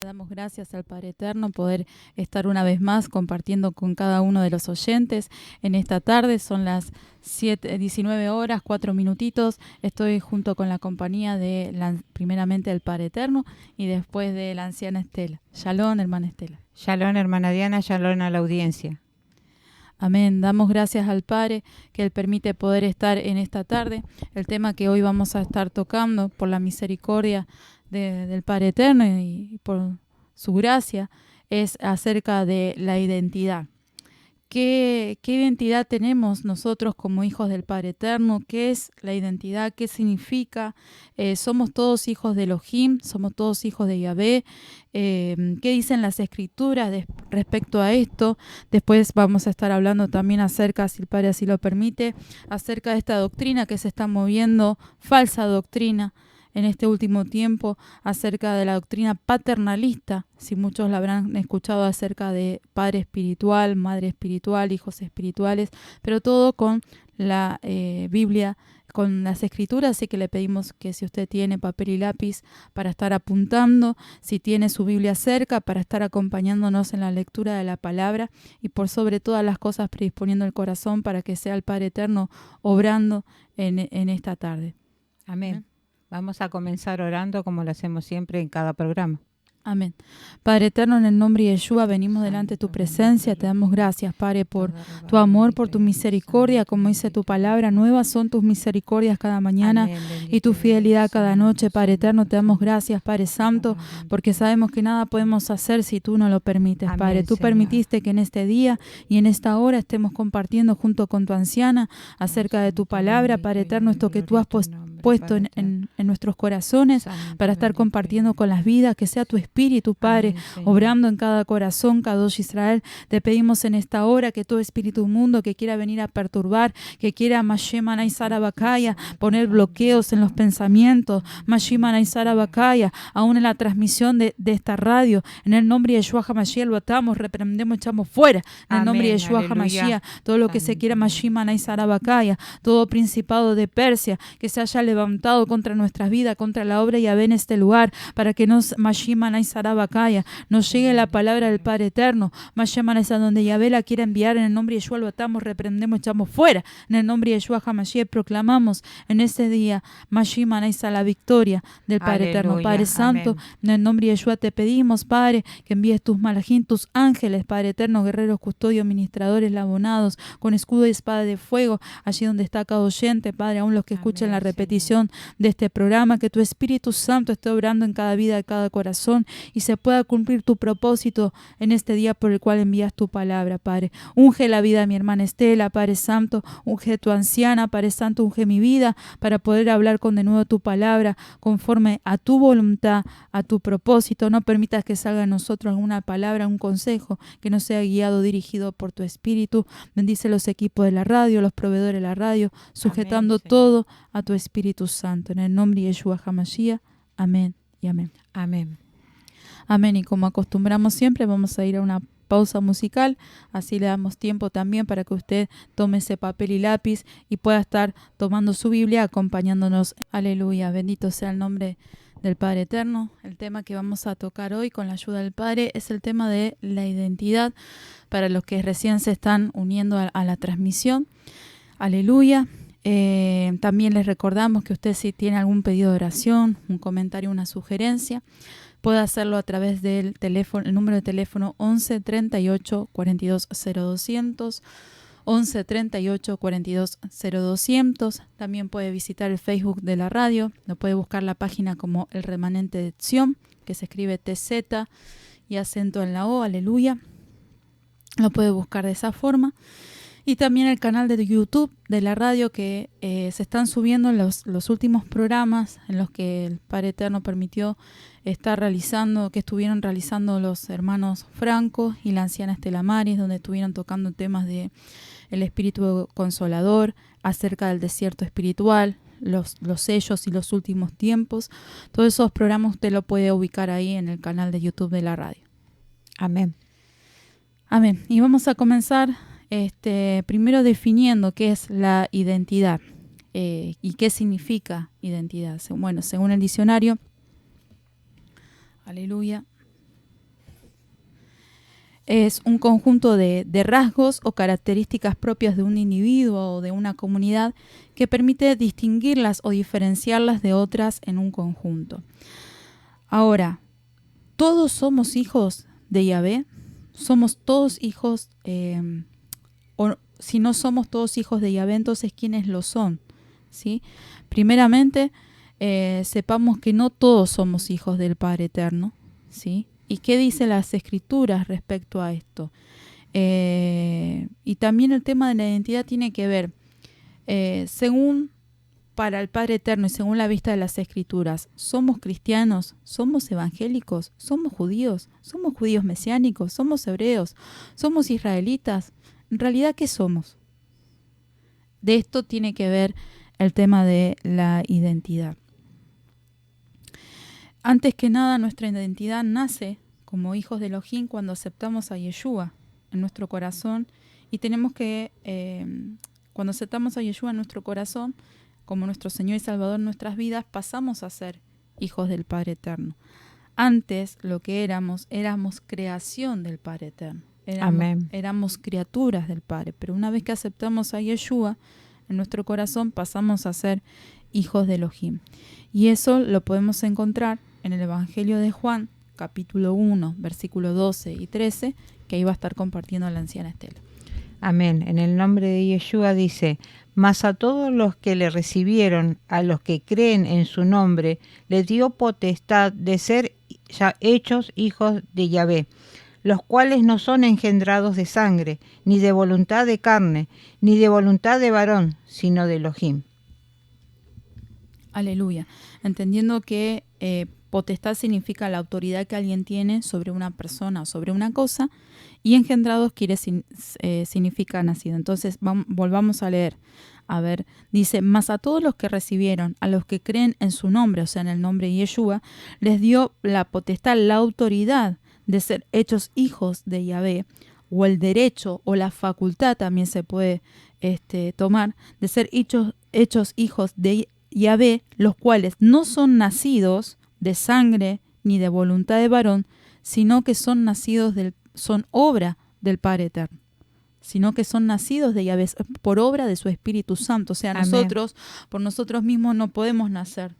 Damos gracias al Padre Eterno poder estar una vez más compartiendo con cada uno de los oyentes en esta tarde. Son las 19 horas, 4 minutitos. Estoy junto con la compañía de, primeramente, del Padre Eterno y después de la anciana Estela. Shalom, hermana Estela. Shalom, hermana Diana, shalom a la audiencia. Amén. Damos gracias al Padre que Él permite poder estar en esta tarde. El tema que hoy vamos a estar tocando por la misericordia del Padre Eterno y por su gracia es acerca de la identidad. ¿Qué identidad tenemos nosotros como hijos del Padre Eterno? ¿Qué es la identidad? ¿Qué significa? ¿Somos todos hijos de Elohim? ¿Somos todos hijos de Yahvé? ¿Qué dicen las Escrituras respecto a esto? Después vamos a estar hablando también acerca, si el Padre así lo permite, acerca de esta doctrina que se está moviendo, falsa doctrina, en este último tiempo, acerca de la doctrina paternalista. Si muchos la habrán escuchado acerca de padre espiritual, madre espiritual, hijos espirituales, pero todo con la Biblia, con las Escrituras. Así que le pedimos que si usted tiene papel y lápiz para estar apuntando, si tiene su Biblia cerca para estar acompañándonos en la lectura de la palabra y por sobre todas las cosas predisponiendo el corazón para que sea el Padre Eterno obrando en esta tarde. Amén. Vamos a comenzar orando como lo hacemos siempre en cada programa. Amén. Padre Eterno, en el nombre de Yeshua venimos delante de tu presencia. Te damos gracias, Padre, por tu amor, por tu misericordia. Como dice tu palabra, nuevas son tus misericordias cada mañana. Amén, y tu fidelidad cada noche. Padre Eterno, te damos gracias, Padre Santo, porque sabemos que nada podemos hacer si tú no lo permites, Padre. Tú permitiste que en este día y en esta hora estemos compartiendo junto con tu anciana acerca de tu palabra, Padre Eterno, esto que tú has puesto en nuestros corazones para estar compartiendo con las vidas, que sea tu Espíritu, Padre, obrando en cada corazón, Kadosh Israel. Te pedimos en esta hora que todo espíritu mundo que quiera venir a perturbar, que quiera Mashema Naisara Bakaya, poner bloqueos en los pensamientos, Mashima Naisara Bakaya, aún en la transmisión de esta radio, en el nombre de Yeshua HaMashiach lo atamos, reprendemos, echamos fuera, en el nombre de Yeshua HaMashiach, todo lo que se quiera Mashima Naisara Bakaya, todo principado de Persia que se haya levantado contra nuestras vidas, contra la obra de Yahvé en este lugar, para que nos Mashima Naisarabakaya, nos llegue la palabra del Padre Eterno, Mashima Naisa, donde Yahvé la quiera enviar, en el nombre de Yeshua lo atamos, reprendemos, echamos fuera, en el nombre de Yeshua HaMashiach proclamamos en este día, Mashima Naisa, la victoria del Padre Eterno. Padre Santo, amén. En el nombre de Yeshua te pedimos, Padre, que envíes tus malajín, tus ángeles, Padre Eterno, guerreros, custodios, ministradores, labonados, con escudo y espada de fuego, allí donde está cada oyente, Padre, aún los que escuchen la repetición de este programa, que tu Espíritu Santo esté obrando en cada vida, en cada corazón y se pueda cumplir tu propósito en este día por el cual envías tu palabra, Padre. Unge la vida de mi hermana Estela, Padre Santo, unge tu anciana, Padre Santo, unge mi vida para poder hablar con de nuevo tu palabra conforme a tu voluntad, a tu propósito. No permitas que salga de nosotros alguna palabra, un consejo que no sea guiado, dirigido por tu Espíritu. Bendice los equipos de la radio, los proveedores de la radio, sujetando amén, todo a tu Espíritu Santo. En el nombre de Yeshua HaMashiach. Amén y amén. Amén. Amén. Y como acostumbramos siempre, vamos a ir a una pausa musical. Así le damos tiempo también para que usted tome ese papel y lápiz y pueda estar tomando su Biblia, acompañándonos. Aleluya. Bendito sea el nombre del Padre Eterno. El tema que vamos a tocar hoy con la ayuda del Padre es el tema de la identidad para los que recién se están uniendo a la transmisión. Aleluya. También les recordamos que usted, si tiene algún pedido de oración, un comentario, una sugerencia, puede hacerlo a través del teléfono, el número de teléfono 11 38 42 0200, 11 38 42 0200. También puede visitar el Facebook de la radio, lo puede buscar la página como El Remanente de Sion, que se escribe TZ y acento en la O, aleluya. Lo puede buscar de esa forma. Y también el canal de YouTube de la radio, que se están subiendo los últimos programas en los que el Padre Eterno permitió estar realizando, que estuvieron realizando los hermanos Franco y la anciana Estela Maris, donde estuvieron tocando temas de el Espíritu Consolador, acerca del desierto espiritual, los sellos y los últimos tiempos. Todos esos programas usted lo puede ubicar ahí en el canal de YouTube de la radio. Amén. Amén. Y vamos a comenzar primero definiendo qué es la identidad y qué significa identidad. Bueno, según el diccionario, aleluya, es un conjunto de rasgos o características propias de un individuo o de una comunidad que permite distinguirlas o diferenciarlas de otras en un conjunto. Ahora, ¿todos somos hijos de Yahvé? ¿Somos todos hijos, o si no somos todos hijos de Yahvé, entonces ¿quiénes lo son? ¿Sí? Primeramente, sepamos que no todos somos hijos del Padre Eterno, ¿sí? ¿Y qué dicen las Escrituras respecto a esto? Y también el tema de la identidad tiene que ver, según para el Padre Eterno y según la vista de las Escrituras, ¿somos cristianos? ¿Somos evangélicos? ¿Somos judíos mesiánicos? ¿Somos hebreos? ¿Somos israelitas? En realidad, ¿qué somos? De esto tiene que ver el tema de la identidad. Antes que nada, nuestra identidad nace como hijos de Elohim cuando aceptamos a Yeshua en nuestro corazón, y tenemos que, cuando aceptamos a Yeshua en nuestro corazón como nuestro Señor y Salvador en nuestras vidas, pasamos a ser hijos del Padre Eterno. Antes lo que éramos creación del Padre Eterno. Éramos criaturas del Padre, pero una vez que aceptamos a Yeshua en nuestro corazón, pasamos a ser hijos de Elohim. Y eso lo podemos encontrar en el Evangelio de Juan, capítulo 1, versículos 12 y 13, que ahí va a estar compartiendo la anciana Estela. Amén. En el nombre de Yeshua dice: mas a todos los que le recibieron, a los que creen en su nombre, les dio potestad de ser ya hechos hijos de Yahvé, los cuales no son engendrados de sangre, ni de voluntad de carne, ni de voluntad de varón, sino de Elohim. Aleluya. Entendiendo que potestad significa la autoridad que alguien tiene sobre una persona o sobre una cosa, y engendrados significa nacido. Entonces volvamos a leer. A ver, dice: mas a todos los que recibieron, a los que creen en su nombre, o sea, en el nombre de Yeshua, les dio la potestad, la autoridad de ser hechos hijos de Yahvé, o el derecho o la facultad también se puede tomar, de ser hechos hijos de Yahvé, los cuales no son nacidos de sangre ni de voluntad de varón, sino que son obra del Padre Eterno, sino que son nacidos de Yahvé por obra de su Espíritu Santo. O sea, Amén. Nosotros, por nosotros mismos, no podemos nacer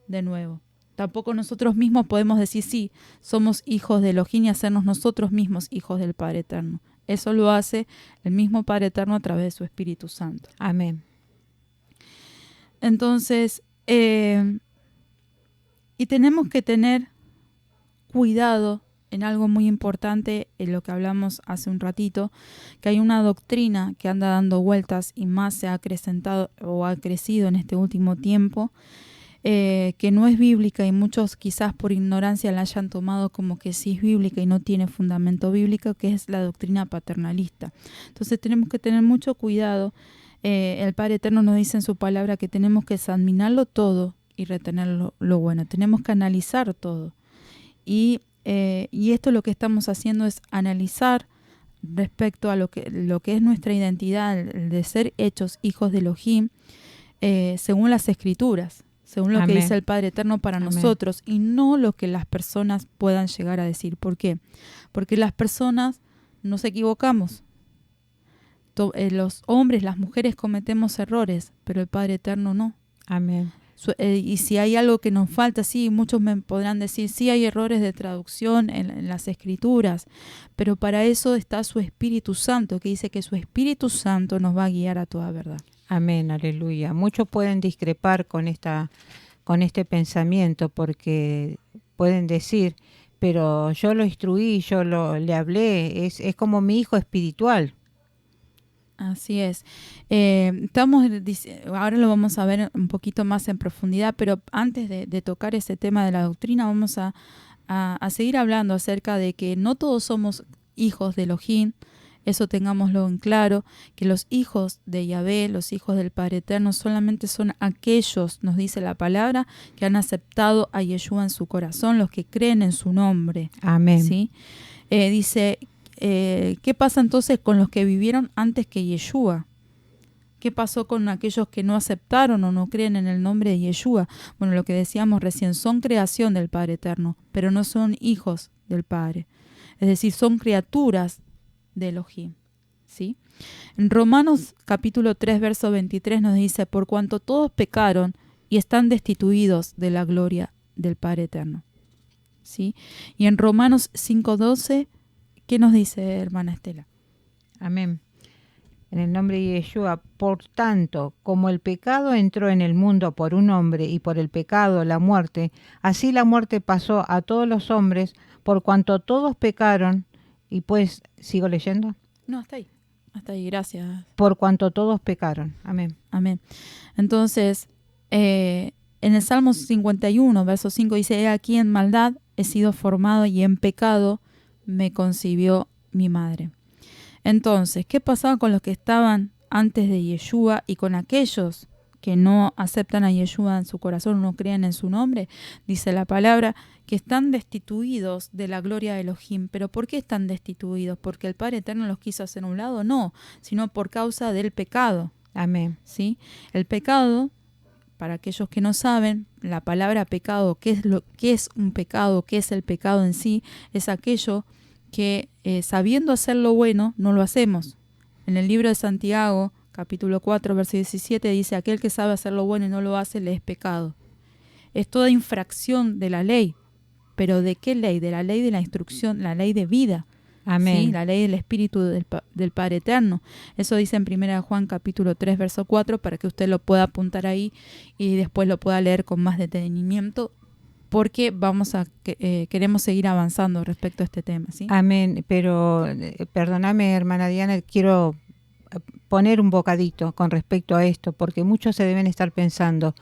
de nuevo. Tampoco nosotros mismos podemos decir, sí, somos hijos de Elohim, y hacernos nosotros mismos hijos del Padre Eterno. Eso lo hace el mismo Padre Eterno a través de su Espíritu Santo. Amén. Entonces, y tenemos que tener cuidado en algo muy importante, en lo que hablamos hace un ratito, que hay una doctrina que anda dando vueltas y más se ha acrecentado o ha crecido en este último tiempo, que no es bíblica, y muchos quizás por ignorancia la hayan tomado como que sí es bíblica y no tiene fundamento bíblico, que es la doctrina paternalista. Entonces tenemos que tener mucho cuidado. El Padre Eterno nos dice en su palabra que tenemos que examinarlo todo y retener lo bueno. Tenemos que analizar todo. Y esto lo que estamos haciendo es analizar respecto a lo que es nuestra identidad, el de ser hechos hijos de Elohim, según las Escrituras, según lo Amén. que dice el Padre Eterno para Amén. nosotros, y no lo que las personas puedan llegar a decir. ¿Por qué? Porque las personas nos equivocamos. Los hombres, las mujeres cometemos errores, pero el Padre Eterno no. Amén. Y si hay algo que nos falta, sí, muchos me podrán decir, sí hay errores de traducción en las Escrituras, pero para eso está su Espíritu Santo, que dice que su Espíritu Santo nos va a guiar a toda verdad. Amén, aleluya. Muchos pueden discrepar con este pensamiento, porque pueden decir, pero yo lo instruí, le hablé, es como mi hijo espiritual. Así es. Ahora lo vamos a ver un poquito más en profundidad, pero antes de tocar ese tema de la doctrina, vamos a seguir hablando acerca de que no todos somos hijos de Elohim. Eso tengámoslo en claro, que los hijos de Yahvé, los hijos del Padre Eterno, solamente son aquellos, nos dice la palabra, que han aceptado a Yeshua en su corazón, los que creen en su nombre. Amén. ¿Sí? Dice, ¿qué pasa entonces con los que vivieron antes que Yeshua? ¿Qué pasó con aquellos que no aceptaron o no creen en el nombre de Yeshua? Bueno, lo que decíamos recién, son creación del Padre Eterno, pero no son hijos del Padre. Es decir, son criaturas de Elohim, ¿sí? En Romanos capítulo 3, verso 23 nos dice, por cuanto todos pecaron y están destituidos de la gloria del Padre Eterno, ¿sí? Y en Romanos 5:12, ¿qué nos dice, hermana Estela? Amén. En el nombre de Yeshua, por tanto, como el pecado entró en el mundo por un hombre y por el pecado la muerte, así la muerte pasó a todos los hombres por cuanto todos pecaron. Y pues, ¿sigo leyendo? No, hasta ahí, gracias. Por cuanto todos pecaron. Amén. Amén. Entonces, en el Salmo 51, verso 5 dice, he aquí en maldad he sido formado y en pecado me concibió mi madre. Entonces, ¿qué pasaba con los que estaban antes de Yeshua y con aquellos que no aceptan a Yeshua en su corazón, no creen en su nombre? Dice la palabra que están destituidos de la gloria de Elohim. ¿Pero por qué están destituidos? ¿Porque el Padre Eterno los quiso hacer a un lado? No, sino por causa del pecado. Amén. ¿Sí? El pecado, para aquellos que no saben, la palabra pecado, ¿qué es un pecado? ¿Qué es el pecado en sí? Es aquello que sabiendo hacer lo bueno, no lo hacemos. En el libro de Santiago, capítulo 4, verso 17, dice, aquel que sabe hacer lo bueno y no lo hace, le es pecado. Es toda infracción de la ley. ¿Pero de qué ley? De la ley de la instrucción, la ley de vida. Amén. ¿Sí? La ley del Espíritu del Padre Eterno. Eso dice en 1 Juan capítulo 3, verso 4, para que usted lo pueda apuntar ahí y después lo pueda leer con más detenimiento, porque queremos seguir avanzando respecto a este tema, ¿sí? Amén, pero perdóname, hermana Diana, quiero poner un bocadito con respecto a esto, porque muchos se deben estar pensando,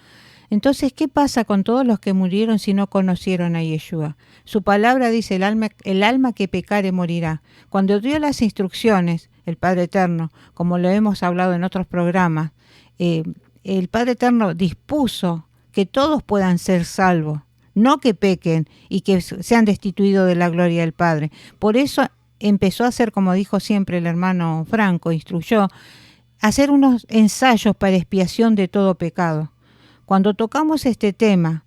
entonces, ¿qué pasa con todos los que murieron si no conocieron a Yeshua? Su palabra dice, el alma que pecare morirá. Cuando dio las instrucciones, el Padre Eterno, como lo hemos hablado en otros programas, el Padre Eterno dispuso que todos puedan ser salvos, no que pequen y que sean destituidos de la gloria del Padre. Por eso empezó a hacer, como dijo siempre el hermano Franco, instruyó, hacer unos ensayos para expiación de todo pecado. Cuando tocamos este tema,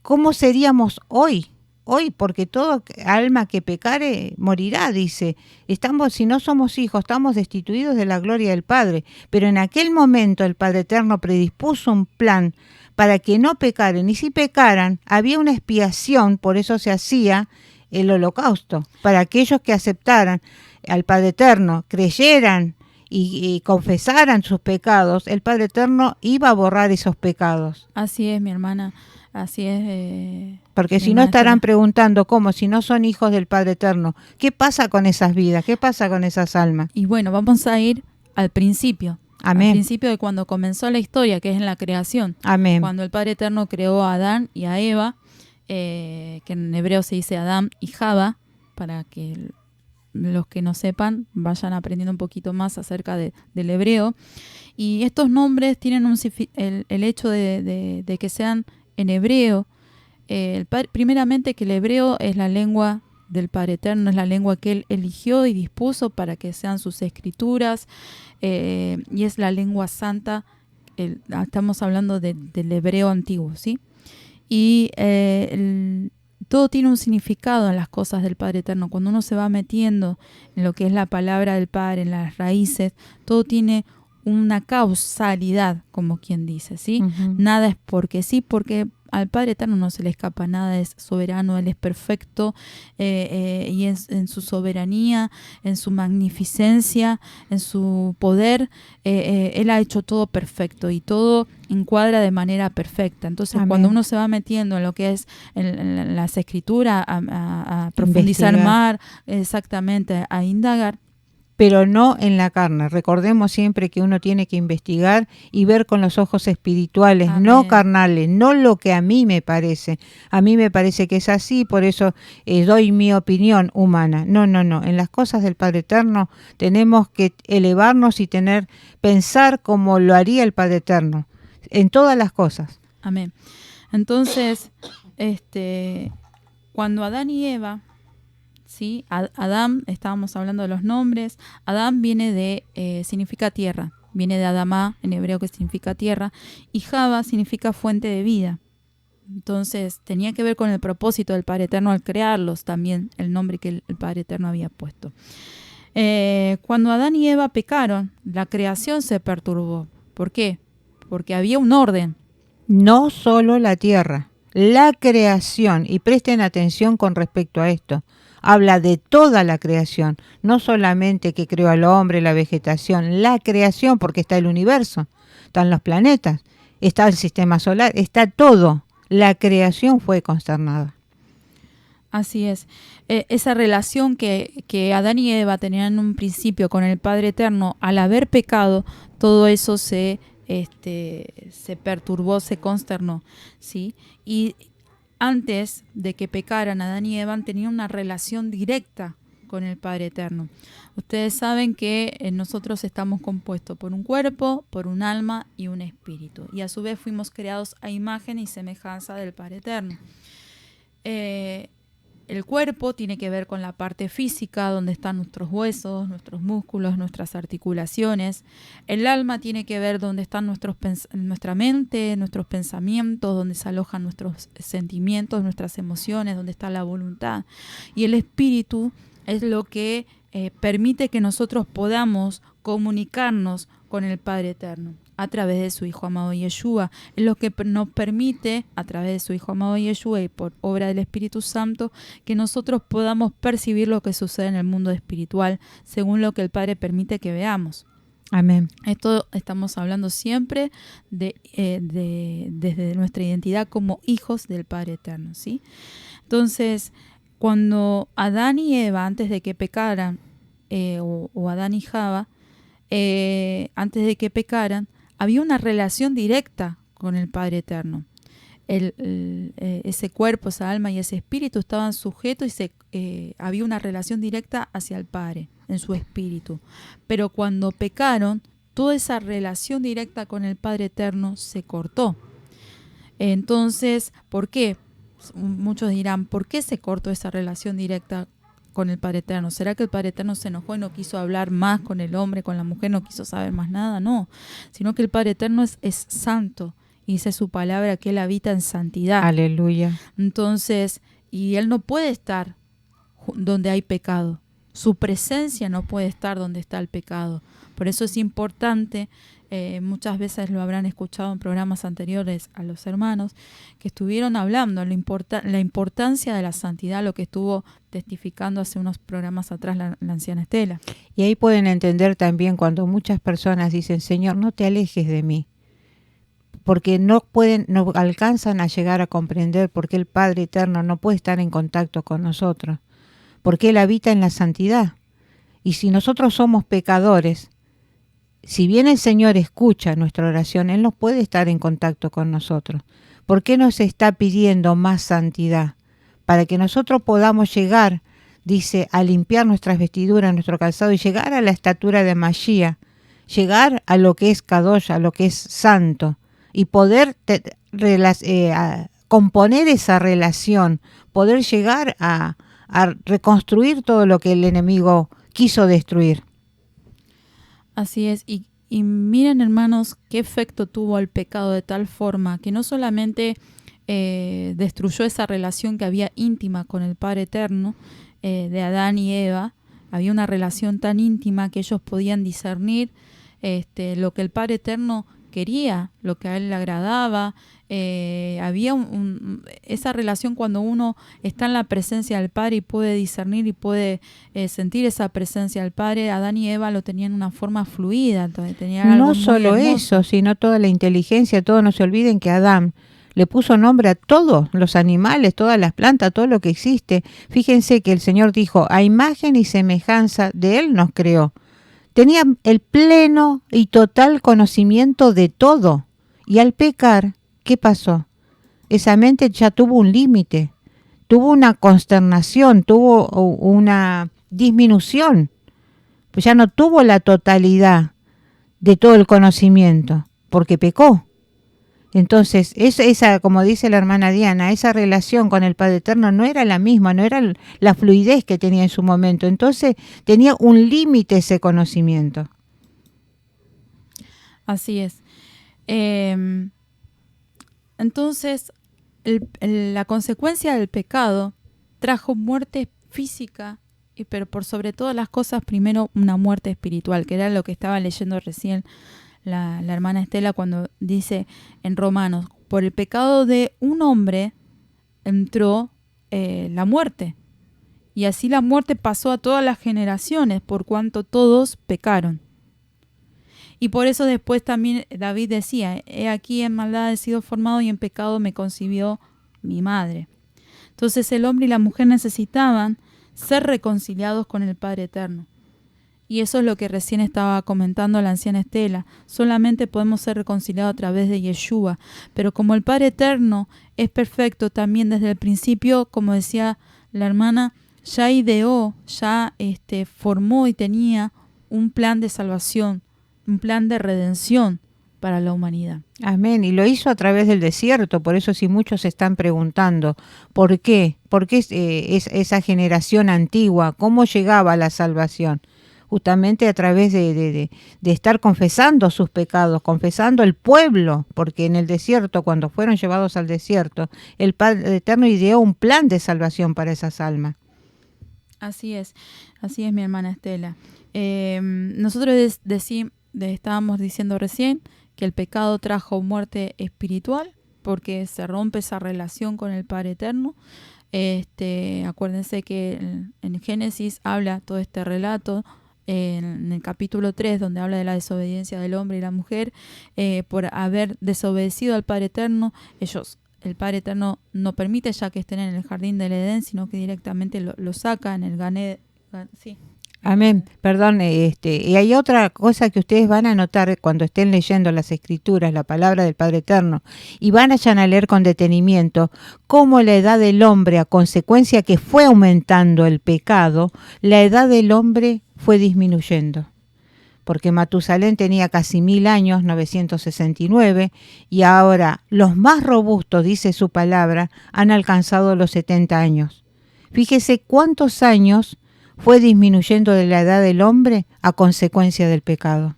¿cómo seríamos hoy? Hoy, porque todo alma que pecare morirá, dice. Si no somos hijos, estamos destituidos de la gloria del Padre. Pero en aquel momento el Padre Eterno predispuso un plan para que no pecaren. Y si pecaran, había una expiación, por eso se hacía el holocausto. Para aquellos que aceptaran al Padre Eterno, creyeran y confesaran sus pecados, el Padre Eterno iba a borrar esos pecados. Así es, mi hermana, así es. Porque si no estarán preguntando cómo, si no son hijos del Padre Eterno, ¿qué pasa con esas vidas? ¿Qué pasa con esas almas? Y bueno, vamos a ir al principio. Amén. Al principio de cuando comenzó la historia, que es en la creación. Amén. Cuando el Padre Eterno creó a Adán y a Eva, que en hebreo se dice Adán y Java, para que los que no sepan vayan aprendiendo un poquito más acerca del hebreo. Y estos nombres tienen el hecho de que sean en hebreo. Primeramente que el hebreo es la lengua del Padre Eterno, es la lengua que Él eligió y dispuso para que sean sus escrituras, y es la lengua santa. Estamos hablando del hebreo antiguo, ¿sí? Y todo tiene un significado en las cosas del Padre Eterno. Cuando uno se va metiendo en lo que es la palabra del Padre, en las raíces, todo tiene una causalidad, como quien dice, ¿sí? Uh-huh. Nada es porque sí, porque al Padre Eterno no se le escapa nada, es soberano, Él es perfecto, y en su soberanía, en su magnificencia, en su poder, Él ha hecho todo perfecto y todo encuadra de manera perfecta. Entonces, amén, cuando uno se va metiendo en lo que es en las escrituras, a profundizar más, exactamente, a indagar, pero no en la carne. Recordemos siempre que uno tiene que investigar y ver con los ojos espirituales, amén, no carnales, no lo que a mí me parece. A mí me parece que es así, por eso doy mi opinión humana. No. En las cosas del Padre Eterno tenemos que elevarnos y pensar como lo haría el Padre Eterno, en todas las cosas. Amén. Entonces, cuando Adán y Eva ¿sí? Adán, estábamos hablando de los nombres. Adán viene significa tierra, viene de Adamá, en hebreo, que significa tierra, y Java significa fuente de vida. Entonces tenía que ver con el propósito del Padre Eterno al crearlos, también el nombre que el Padre Eterno había puesto. Cuando Adán y Eva pecaron, la creación se perturbó. ¿Por qué? Porque había un orden. No solo la tierra, la creación, y presten atención con respecto a esto, habla de toda la creación, no solamente que creó al hombre, la vegetación, la creación, porque está el universo, están los planetas, está el sistema solar, está todo. La creación fue consternada. Así es. Esa relación que Adán y Eva tenían en un principio con el Padre Eterno, al haber pecado, todo eso se perturbó, se consternó, ¿sí? Y antes de que pecaran, Adán y Eva tenían una relación directa con el Padre Eterno. Ustedes saben que nosotros estamos compuestos por un cuerpo, por un alma y un espíritu. Y a su vez fuimos creados a imagen y semejanza del Padre Eterno. El cuerpo tiene que ver con la parte física, donde están nuestros huesos, nuestros músculos, nuestras articulaciones. El alma tiene que ver donde están nuestra mente, nuestros pensamientos, donde se alojan nuestros sentimientos, nuestras emociones, donde está la voluntad. Y el espíritu es lo que permite que nosotros podamos comunicarnos con el Padre Eterno a través de su Hijo amado Yeshua. Es lo que nos permite, a través de su Hijo amado Yeshua y por obra del Espíritu Santo, que nosotros podamos percibir lo que sucede en el mundo espiritual según lo que el Padre permite que veamos. Amén. Esto estamos hablando siempre desde nuestra identidad como hijos del Padre Eterno, ¿sí? Entonces, cuando Adán y Eva, antes de que pecaran, o Adán y Java, antes de que pecaran, había una relación directa con el Padre Eterno. Ese cuerpo, esa alma y ese espíritu estaban sujetos y había una relación directa hacia el Padre en su espíritu. Pero cuando pecaron, toda esa relación directa con el Padre Eterno se cortó. Entonces, ¿por qué? Muchos dirán, ¿por qué se cortó esa relación directa con el Padre Eterno? ¿Será que el Padre Eterno se enojó y no quiso hablar más con el hombre, con la mujer, no quiso saber más nada? No, sino que el Padre Eterno es santo y dice su palabra que Él habita en santidad. Aleluya. Entonces, y Él no puede estar donde hay pecado. Su presencia no puede estar donde está el pecado. Por eso es importante, muchas veces lo habrán escuchado en programas anteriores a los hermanos, que estuvieron hablando la importancia de la santidad, lo que estuvo testificando hace unos programas atrás la anciana Estela. Y ahí pueden entender también cuando muchas personas dicen, Señor, no te alejes de mí, porque no alcanzan a llegar a comprender por qué el Padre Eterno no puede estar en contacto con nosotros, porque Él habita en la santidad. Y si nosotros somos pecadores, si bien el Señor escucha nuestra oración, Él no puede estar en contacto con nosotros. ¿Por qué nos está pidiendo más santidad? Para que nosotros podamos llegar, dice, a limpiar nuestras vestiduras, nuestro calzado y llegar a la estatura de Mashiach, llegar a lo que es Kadosh, a lo que es santo, y poder componer esa relación, poder llegar a reconstruir todo lo que el enemigo quiso destruir. Así es, y miren, hermanos, qué efecto tuvo el pecado de tal forma que no solamente destruyó esa relación que había íntima con el Padre Eterno, de Adán y Eva. Había una relación tan íntima que ellos podían discernir lo que el Padre Eterno quería, lo que a Él le agradaba. Había esa relación cuando uno está en la presencia del Padre y puede discernir y puede sentir esa presencia del Padre. Adán y Eva lo tenían de una forma fluida. No solo eso, sino toda la inteligencia. Todos no se olviden que Adán le puso nombre a todos los animales, todas las plantas, todo lo que existe. Fíjense que el Señor dijo, a imagen y semejanza de Él nos creó. Tenía el pleno y total conocimiento de todo. Y al pecar, ¿qué pasó? Esa mente ya tuvo un límite, tuvo una consternación, tuvo una disminución. Pues ya no tuvo la totalidad de todo el conocimiento, porque pecó. Entonces, esa, como dice la hermana Diana, esa relación con el Padre Eterno no era la misma, no era la fluidez que tenía en su momento. Entonces, tenía un límite ese conocimiento. Así es. Entonces, la consecuencia del pecado trajo muerte física, pero por sobre todas las cosas, primero una muerte espiritual, que era lo que estaba leyendo recién la hermana Estela cuando dice en Romanos, por el pecado de un hombre entró la muerte, y así la muerte pasó a todas las generaciones, por cuanto todos pecaron. Y por eso después también David decía, he aquí en maldad he sido formado y en pecado me concibió mi madre. Entonces el hombre y la mujer necesitaban ser reconciliados con el Padre Eterno. Y eso es lo que recién estaba comentando la anciana Estela. Solamente podemos ser reconciliados a través de Yeshua. Pero como el Padre Eterno es perfecto también desde el principio, como decía la hermana, ya ideó, ya formó y tenía un plan de salvación, un plan de redención para la humanidad. Amén. Y lo hizo a través del desierto. Por eso si muchos se están preguntando, ¿por qué? ¿Por qué esa generación antigua? ¿Cómo llegaba a la salvación? Justamente a través de estar confesando sus pecados, confesando el pueblo, porque en el desierto, cuando fueron llevados al desierto, el Padre Eterno ideó un plan de salvación para esas almas. Así es mi hermana Estela. Nosotros estábamos diciendo recién que el pecado trajo muerte espiritual, porque se rompe esa relación con el Padre Eterno. Acuérdense que en Génesis habla todo este relato, en el capítulo 3, donde habla de la desobediencia del hombre y la mujer, por haber desobedecido al Padre Eterno. El Padre Eterno no permite ya que estén en el jardín del Edén, sino que directamente lo saca en el Gané. Sí. Amén. Perdón, y hay otra cosa que ustedes van a notar cuando estén leyendo las Escrituras, la palabra del Padre Eterno, y vayan a leer con detenimiento cómo la edad del hombre, a consecuencia que fue aumentando el pecado, la edad del hombre fue disminuyendo. Porque Matusalén tenía casi 1000 años, 969, y ahora los más robustos, dice su palabra, han alcanzado los 70 años. Fíjese cuántos años fue disminuyendo de la edad del hombre a consecuencia del pecado.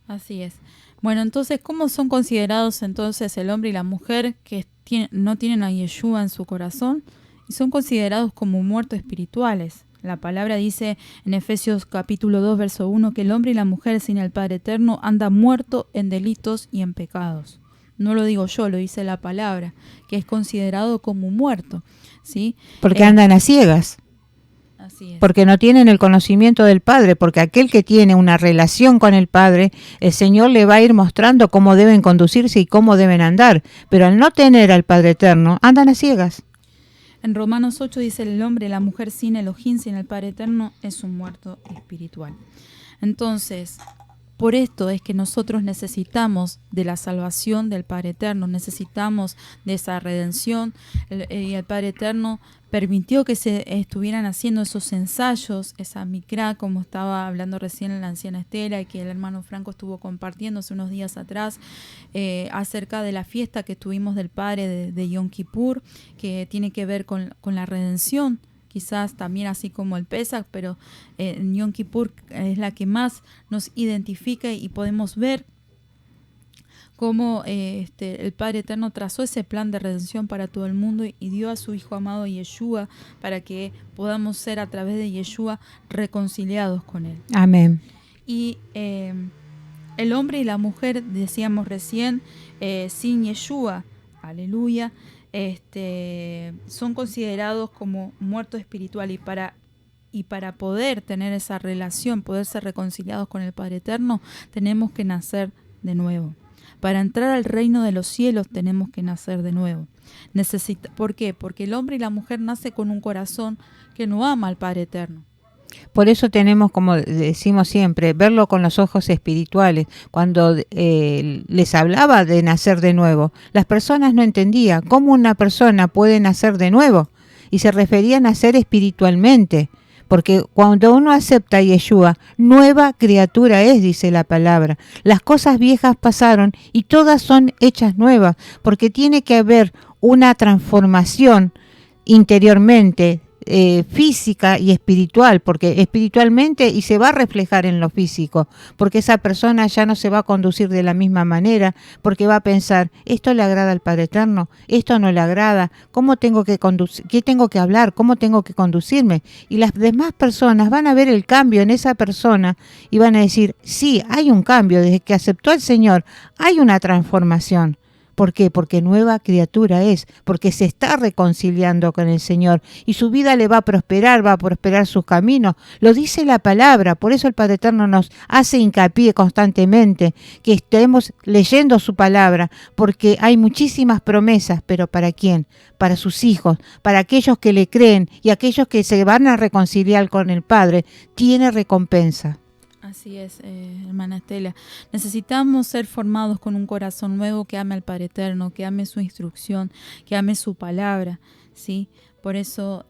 Así es. Bueno, entonces, ¿cómo son considerados entonces el hombre y la mujer que no tienen a Yeshua en su corazón? Y son considerados como muertos espirituales. La palabra dice en Efesios capítulo 2, verso 1, que el hombre y la mujer sin el Padre Eterno anda muerto en delitos y en pecados. No lo digo yo, lo dice la palabra, que es considerado como muerto, ¿sí? Porque andan a ciegas. Así es. Porque no tienen el conocimiento del Padre, porque aquel que tiene una relación con el Padre, el Señor le va a ir mostrando cómo deben conducirse y cómo deben andar. Pero al no tener al Padre Eterno, andan a ciegas. En Romanos 8 dice, el hombre y la mujer sin Elohim, sin el Padre Eterno, es un muerto espiritual. Entonces, por esto es que nosotros necesitamos de la salvación del Padre Eterno, necesitamos de esa redención, y el Padre Eterno permitió que se estuvieran haciendo esos ensayos, esa mikra, como estaba hablando recién la anciana Estela y que el hermano Franco estuvo compartiendo hace unos días atrás, acerca de la fiesta que tuvimos del Padre de Yom Kippur, que tiene que ver con la redención, quizás también así como el Pesach, pero en Yom Kippur es la que más nos identifica y podemos ver cómo el Padre Eterno trazó ese plan de redención para todo el mundo y dio a su Hijo amado Yeshua para que podamos ser a través de Yeshua reconciliados con Él. Amén. Y el hombre y la mujer, decíamos recién, sin Yeshua, aleluya, son considerados como muertos espiritual y para poder tener esa relación, poder ser reconciliados con el Padre Eterno, tenemos que nacer de nuevo. Para entrar al reino de los cielos tenemos que nacer de nuevo. ¿Por qué? Porque el hombre y la mujer nace con un corazón que no ama al Padre Eterno. Por eso tenemos, como decimos siempre, verlo con los ojos espirituales. Cuando les hablaba de nacer de nuevo, las personas no entendían cómo una persona puede nacer de nuevo y se referían a nacer espiritualmente. Porque cuando uno acepta a Yeshua, nueva criatura es, dice la palabra. Las cosas viejas pasaron y todas son hechas nuevas, porque tiene que haber una transformación interiormente, física y espiritual, porque espiritualmente y se va a reflejar en lo físico, porque esa persona ya no se va a conducir de la misma manera, porque va a pensar, esto le agrada al Padre Eterno, esto no le agrada, ¿cómo tengo que conducir? ¿Qué tengo que hablar? ¿Cómo tengo que conducirme? Y las demás personas van a ver el cambio en esa persona y van a decir, sí, hay un cambio, desde que aceptó al Señor, hay una transformación. ¿Por qué? Porque nueva criatura es, porque se está reconciliando con el Señor y su vida le va a prosperar sus caminos. Lo dice la palabra, por eso el Padre Eterno nos hace hincapié constantemente que estemos leyendo su palabra, porque hay muchísimas promesas, pero ¿para quién? Para sus hijos, para aquellos que le creen y aquellos que se van a reconciliar con el Padre, tiene recompensa. Así es, hermana Estela. Necesitamos ser formados con un corazón nuevo que ame al Padre Eterno, que ame su instrucción, que ame su palabra, ¿sí? Por eso,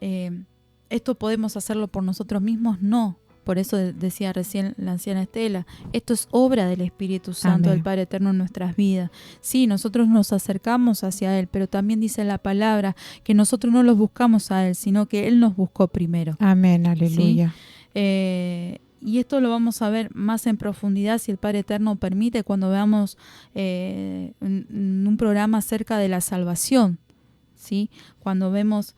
¿esto podemos hacerlo por nosotros mismos? No. Por eso decía recién la anciana Estela, esto es obra del Espíritu Santo, del Padre Eterno en nuestras vidas. Sí, nosotros nos acercamos hacia Él, pero también dice la palabra que nosotros no los buscamos a Él, sino que Él nos buscó primero. Amén, aleluya. ¿Sí? Y esto lo vamos a ver más en profundidad, si el Padre Eterno permite, cuando veamos un programa acerca de la salvación, ¿sí? Cuando veamos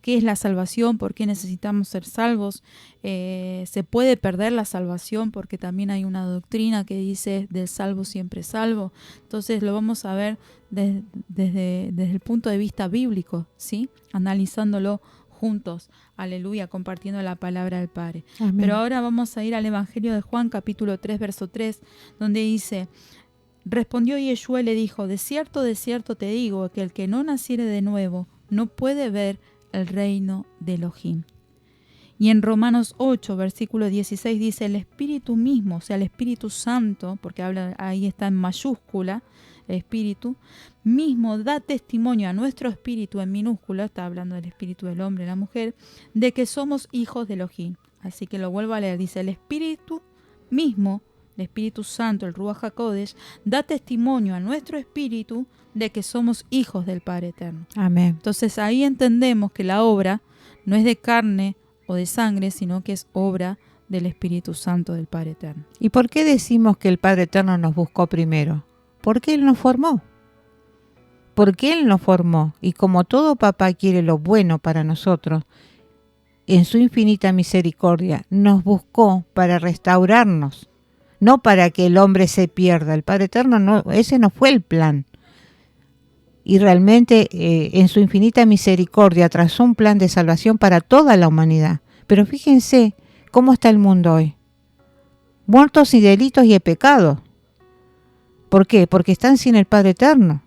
qué es la salvación, por qué necesitamos ser salvos. Se puede perder la salvación porque también hay una doctrina que dice del salvo siempre salvo. Entonces lo vamos a ver desde el punto de vista bíblico, ¿sí? Analizándolo juntos, aleluya, compartiendo la palabra del Padre. Amén. Pero ahora vamos a ir al Evangelio de Juan, capítulo 3, verso 3, donde dice, respondió Yeshua y le dijo, de cierto te digo, que el que no naciere de nuevo no puede ver el reino de Elohim. Y en Romanos 8, versículo 16 dice, el Espíritu mismo, o sea, el Espíritu Santo, porque habla, ahí está en mayúscula, el Espíritu mismo da testimonio a nuestro espíritu en minúscula, está hablando del espíritu del hombre y la mujer, de que somos hijos de Elohim. Así que lo vuelvo a leer, dice, el Espíritu mismo, el Espíritu Santo, el Ruach HaKodesh, da testimonio a nuestro espíritu de que somos hijos del Padre Eterno. Amén. Entonces ahí entendemos que la obra no es de carne o de sangre, sino que es obra del Espíritu Santo del Padre Eterno. ¿Y por qué decimos que el Padre Eterno nos buscó primero? Porque Él nos formó. Porque Él nos formó. Y como todo papá quiere lo bueno para nosotros, en su infinita misericordia nos buscó para restaurarnos. No para que el hombre se pierda. El Padre Eterno, no, ese no fue el plan. Y realmente en su infinita misericordia trazó un plan de salvación para toda la humanidad. Pero fíjense cómo está el mundo hoy. Muertos y delitos y de pecado. ¿Por qué? Porque están sin el Padre Eterno.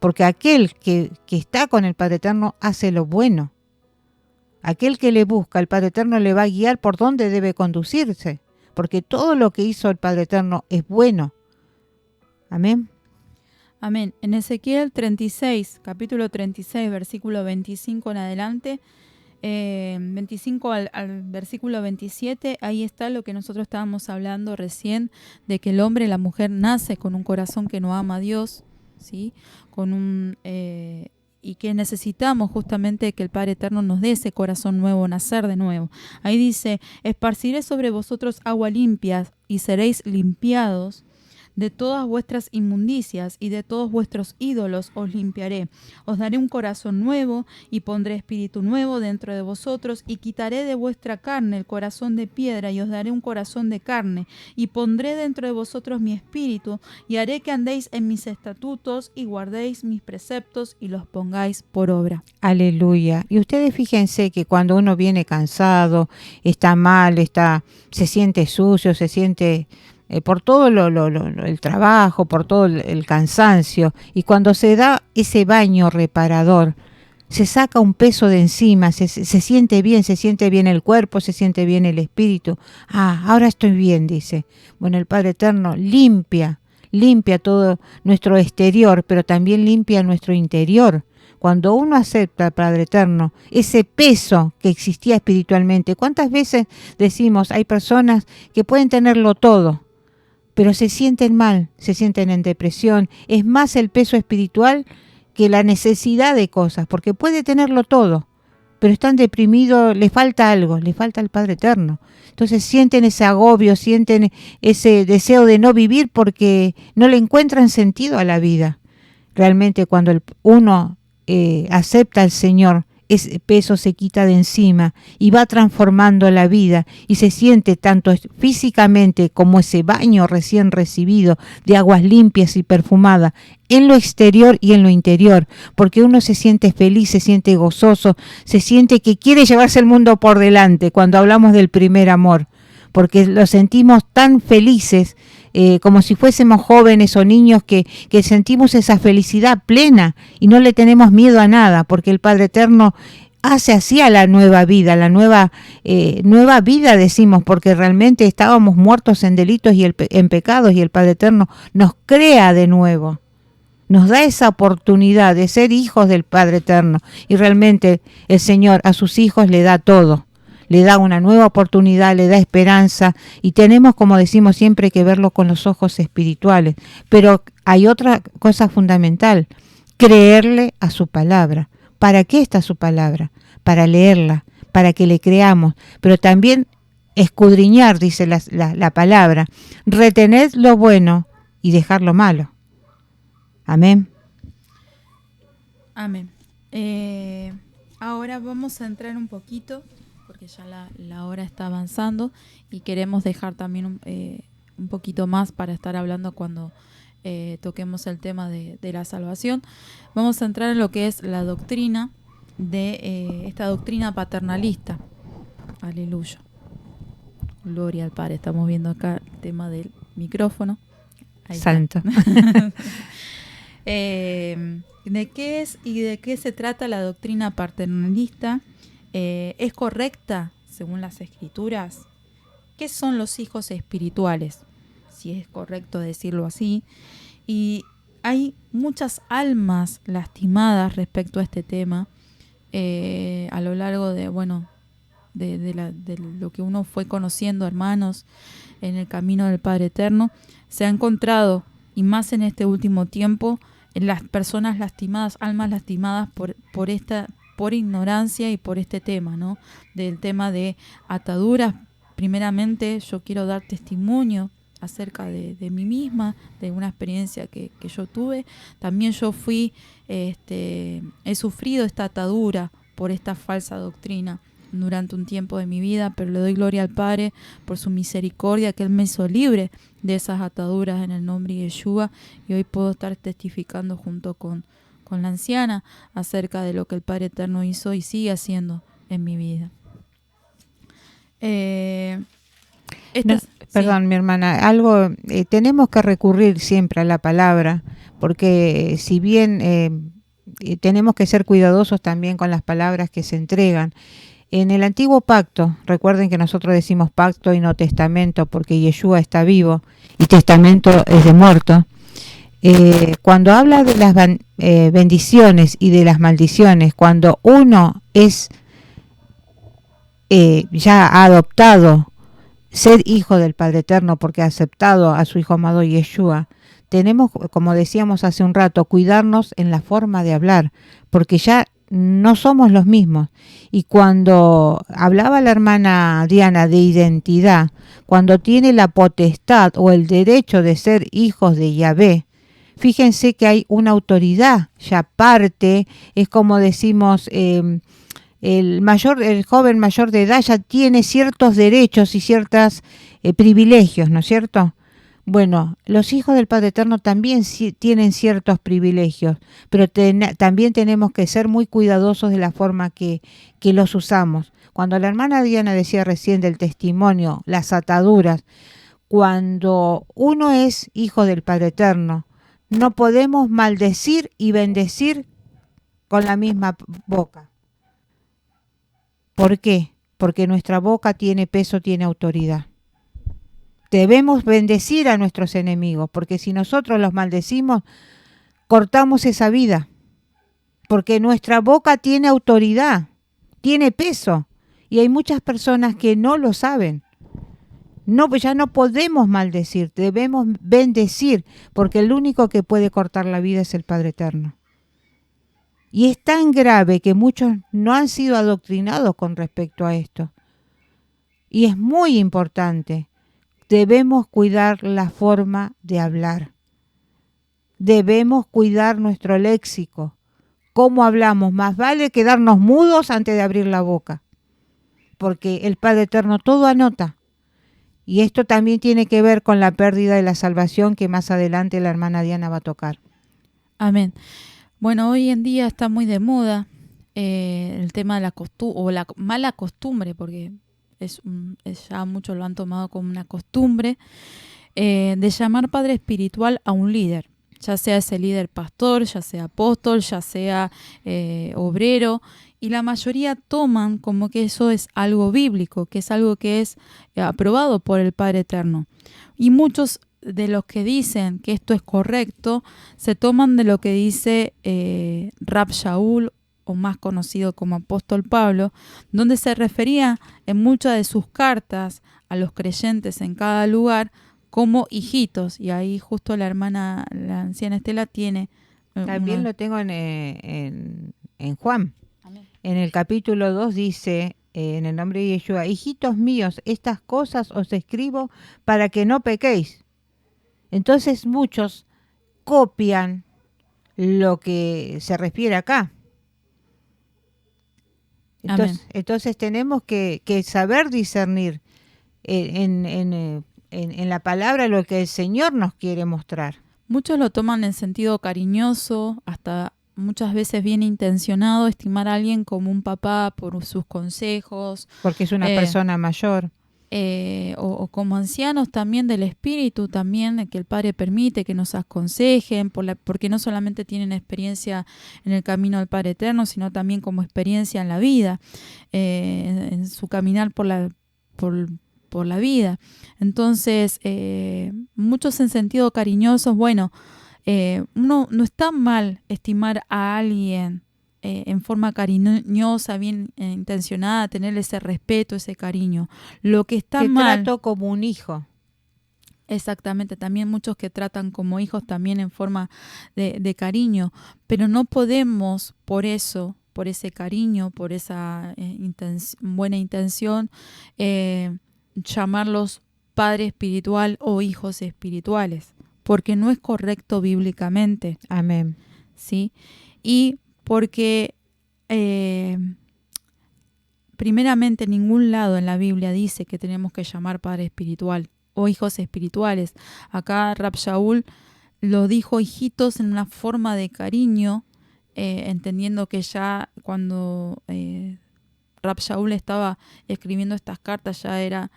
Porque aquel que está con el Padre Eterno hace lo bueno. Aquel que le busca, el Padre Eterno le va a guiar por dónde debe conducirse. Porque todo lo que hizo el Padre Eterno es bueno. Amén. Amén. En Ezequiel 36, capítulo 36, versículo 25 en adelante, 25 al versículo 27, ahí está lo que nosotros estábamos hablando recién, de que el hombre y la mujer nace con un corazón que no ama a Dios, ¿sí? Y que necesitamos justamente que el Padre Eterno nos dé ese corazón nuevo, nacer de nuevo. Ahí dice, esparciré sobre vosotros agua limpia y seréis limpiados. De todas vuestras inmundicias y de todos vuestros ídolos os limpiaré. Os daré un corazón nuevo y pondré espíritu nuevo dentro de vosotros y quitaré de vuestra carne el corazón de piedra y os daré un corazón de carne y pondré dentro de vosotros mi espíritu y haré que andéis en mis estatutos y guardéis mis preceptos y los pongáis por obra. Aleluya. Y ustedes fíjense que cuando uno viene cansado, está mal, se siente sucio, se siente por todo el trabajo, por todo el cansancio, y cuando se da ese baño reparador, se saca un peso de encima, se siente bien el cuerpo, se siente bien el espíritu. Ahora estoy bien, dice. Bueno, el Padre Eterno limpia todo nuestro exterior, pero también limpia nuestro interior. Cuando uno acepta al Padre Eterno, ese peso que existía espiritualmente, ¿cuántas veces decimos, hay personas que pueden tenerlo todo, pero se sienten mal, se sienten en depresión? Es más el peso espiritual que la necesidad de cosas, porque puede tenerlo todo, pero están deprimidos, le falta algo, le falta el Padre Eterno. Entonces sienten ese agobio, sienten ese deseo de no vivir porque no le encuentran sentido a la vida. Realmente cuando uno acepta al Señor, ese peso se quita de encima y va transformando la vida y se siente tanto físicamente como ese baño recién recibido de aguas limpias y perfumadas en lo exterior y en lo interior, porque uno se siente feliz, se siente gozoso, se siente que quiere llevarse el mundo por delante cuando hablamos del primer amor, porque lo sentimos tan felices, como si fuésemos jóvenes o niños que sentimos esa felicidad plena y no le tenemos miedo a nada, porque el Padre Eterno hace así a la nueva vida, nueva vida decimos, porque realmente estábamos muertos en delitos y en pecados, y el Padre Eterno nos crea de nuevo, nos da esa oportunidad de ser hijos del Padre Eterno, y realmente el Señor a sus hijos le da todo. Le da una nueva oportunidad, le da esperanza, y tenemos, como decimos siempre, que verlo con los ojos espirituales. Pero hay otra cosa fundamental, creerle a su palabra. ¿Para qué está su palabra? Para leerla, para que le creamos, pero también escudriñar, dice la palabra, retener lo bueno y dejar lo malo. Amén. Amén. Ahora vamos a entrar un poquito, porque ya la hora está avanzando y queremos dejar también un poquito más para estar hablando cuando toquemos el tema de la salvación. Vamos a entrar en lo que es la doctrina de esta doctrina paternalista. Aleluya. Gloria al Padre. Estamos viendo acá el tema del micrófono. Ahí Santo. ¿De qué es y de qué se trata la doctrina paternalista? ¿Es correcta según las Escrituras? ¿Qué son los hijos espirituales? Si es correcto decirlo así. Y hay muchas almas lastimadas respecto a este tema a lo largo de lo que uno fue conociendo, hermanos, en el camino del Padre Eterno. Se ha encontrado, y más en este último tiempo, en las personas lastimadas, almas lastimadas por ignorancia y por este tema, ¿no? Del tema de ataduras. Primeramente, yo quiero dar testimonio acerca de mí misma, de una experiencia que yo tuve. También yo he sufrido esta atadura por esta falsa doctrina durante un tiempo de mi vida, pero le doy gloria al Padre por su misericordia, que Él me hizo libre de esas ataduras en el nombre de Yeshua, y hoy puedo estar testificando junto con la anciana acerca de lo que el Padre Eterno hizo y sigue haciendo en mi vida. Perdón, sí. mi hermana, tenemos que recurrir siempre a la palabra, porque si bien tenemos que ser cuidadosos también con las palabras que se entregan. En el antiguo pacto, recuerden que nosotros decimos pacto y no testamento, porque Yeshua está vivo y testamento es de muerto. Cuando habla de las bendiciones y de las maldiciones, cuando uno es ya ha adoptado ser hijo del Padre Eterno porque ha aceptado a su Hijo amado Yeshua, tenemos, como decíamos hace un rato, cuidarnos en la forma de hablar, porque ya no somos los mismos. Y cuando hablaba la hermana Diana de identidad, cuando tiene la potestad o el derecho de ser hijos de Yahvé, fíjense que hay una autoridad ya parte, es como decimos, el joven mayor de edad ya tiene ciertos derechos y ciertos privilegios, ¿no es cierto? Bueno, los hijos del Padre Eterno también tienen ciertos privilegios, pero también tenemos que ser muy cuidadosos de la forma que los usamos. Cuando la hermana Diana decía recién del testimonio, las ataduras, cuando uno es hijo del Padre Eterno, no podemos maldecir y bendecir con la misma boca. ¿Por qué? Porque nuestra boca tiene peso, tiene autoridad. Debemos bendecir a nuestros enemigos, porque si nosotros los maldecimos, cortamos esa vida. porque nuestra boca tiene autoridad, tiene peso, y hay muchas personas que no lo saben. No, pues ya no podemos maldecir, debemos bendecir, porque el único que puede cortar la vida es el Padre Eterno. Y es tan grave que muchos no han sido adoctrinados con respecto a esto. Y es muy importante. Debemos cuidar la forma de hablar. Debemos cuidar nuestro léxico. ¿Cómo hablamos? Más vale quedarnos mudos antes de abrir la boca. Porque el Padre Eterno todo anota. Y esto también tiene que ver con la pérdida de la salvación que más adelante la hermana Diana va a tocar. Amén. Bueno, hoy en día está muy de moda el tema de la costumbre, o la mala costumbre, porque ya muchos lo han tomado como una costumbre, de llamar padre espiritual a un líder, ya sea ese líder pastor, ya sea apóstol, ya sea obrero, y la mayoría toman como que eso es algo bíblico, que es algo que es aprobado por el Padre Eterno. Y muchos de los que dicen que esto es correcto se toman de lo que dice Rab Shaul, o más conocido como apóstol Pablo, donde se refería en muchas de sus cartas a los creyentes en cada lugar como hijitos. Y ahí justo la hermana, la anciana Estela, tiene También lo tengo en Juan. Amén. En el capítulo 2 dice, en el nombre de Yeshua: hijitos míos, estas cosas os escribo para que no pequéis. Entonces muchos copian lo que se refiere acá. Entonces tenemos que saber discernir en la palabra lo que el Señor nos quiere mostrar. Muchos lo toman en sentido cariñoso, hasta muchas veces bien intencionado, estimar a alguien como un papá por sus consejos. Porque es una persona mayor. O como ancianos también del espíritu, también que el Padre permite que nos aconsejen, porque no solamente tienen experiencia en el camino al Padre Eterno, sino también como experiencia en la vida, en su caminar por la vida. Entonces, muchos en sentido cariñosos, bueno, no está mal estimar a alguien en forma cariñosa, bien intencionada, tener ese respeto, ese cariño. Lo que está mal... Que trato como un hijo. Exactamente, también muchos que tratan como hijos también en forma de cariño, pero no podemos por eso, por ese cariño, por esa buena intención, llamarlos padre espiritual o hijos espirituales, porque no es correcto bíblicamente. Amén. ¿Sí? Y porque primeramente en ningún lado en la Biblia dice que tenemos que llamar padre espiritual o hijos espirituales. Acá Rab Shaul lo dijo hijitos en una forma de cariño, entendiendo que ya cuando Rab Shaul estaba escribiendo estas cartas ya era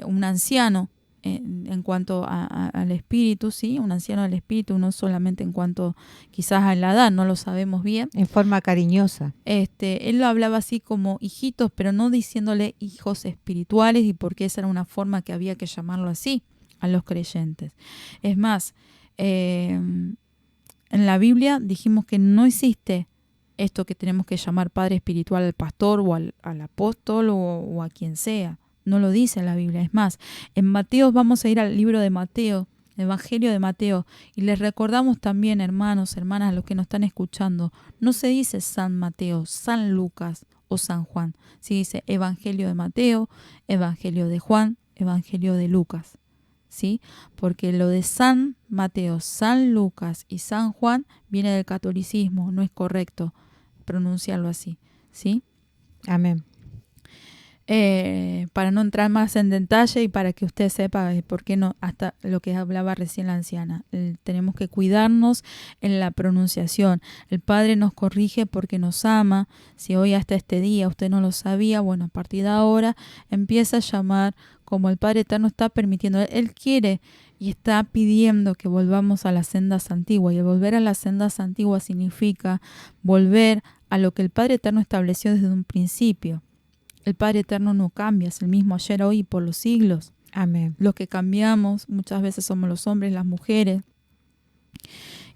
un anciano en cuanto al espíritu, ¿sí? Un anciano del espíritu, no solamente en cuanto quizás a la edad, no lo sabemos bien. En forma cariñosa. Él lo hablaba así como hijitos, pero no diciéndole hijos espirituales, y porque esa era una forma que había que llamarlo así a los creyentes. Es más, en la Biblia dijimos que no existe esto que tenemos que llamar padre espiritual al pastor o al apóstol o a quien sea. No lo dice la Biblia. Es más, en Mateo, vamos a ir al libro de Mateo, Evangelio de Mateo, y les recordamos también, hermanos, hermanas, los que nos están escuchando, no se dice San Mateo, San Lucas o San Juan. Se dice Evangelio de Mateo, Evangelio de Juan, Evangelio de Lucas. ¿Sí? Porque lo de San Mateo, San Lucas y San Juan viene del catolicismo, no es correcto pronunciarlo así. ¿Sí? Amén. Para no entrar más en detalle y para que usted sepa por qué no, hasta lo que hablaba recién la anciana, tenemos que cuidarnos en la pronunciación. El Padre nos corrige porque nos ama. Si hoy hasta este día usted no lo sabía, bueno, a partir de ahora empieza a llamar como el Padre Eterno está permitiendo. Él quiere y está pidiendo que volvamos a las sendas antiguas, y el volver a las sendas antiguas significa volver a lo que el Padre Eterno estableció desde un principio. El Padre Eterno no cambia, es el mismo ayer, hoy y por los siglos. Amén. Los que cambiamos muchas veces somos los hombres, las mujeres.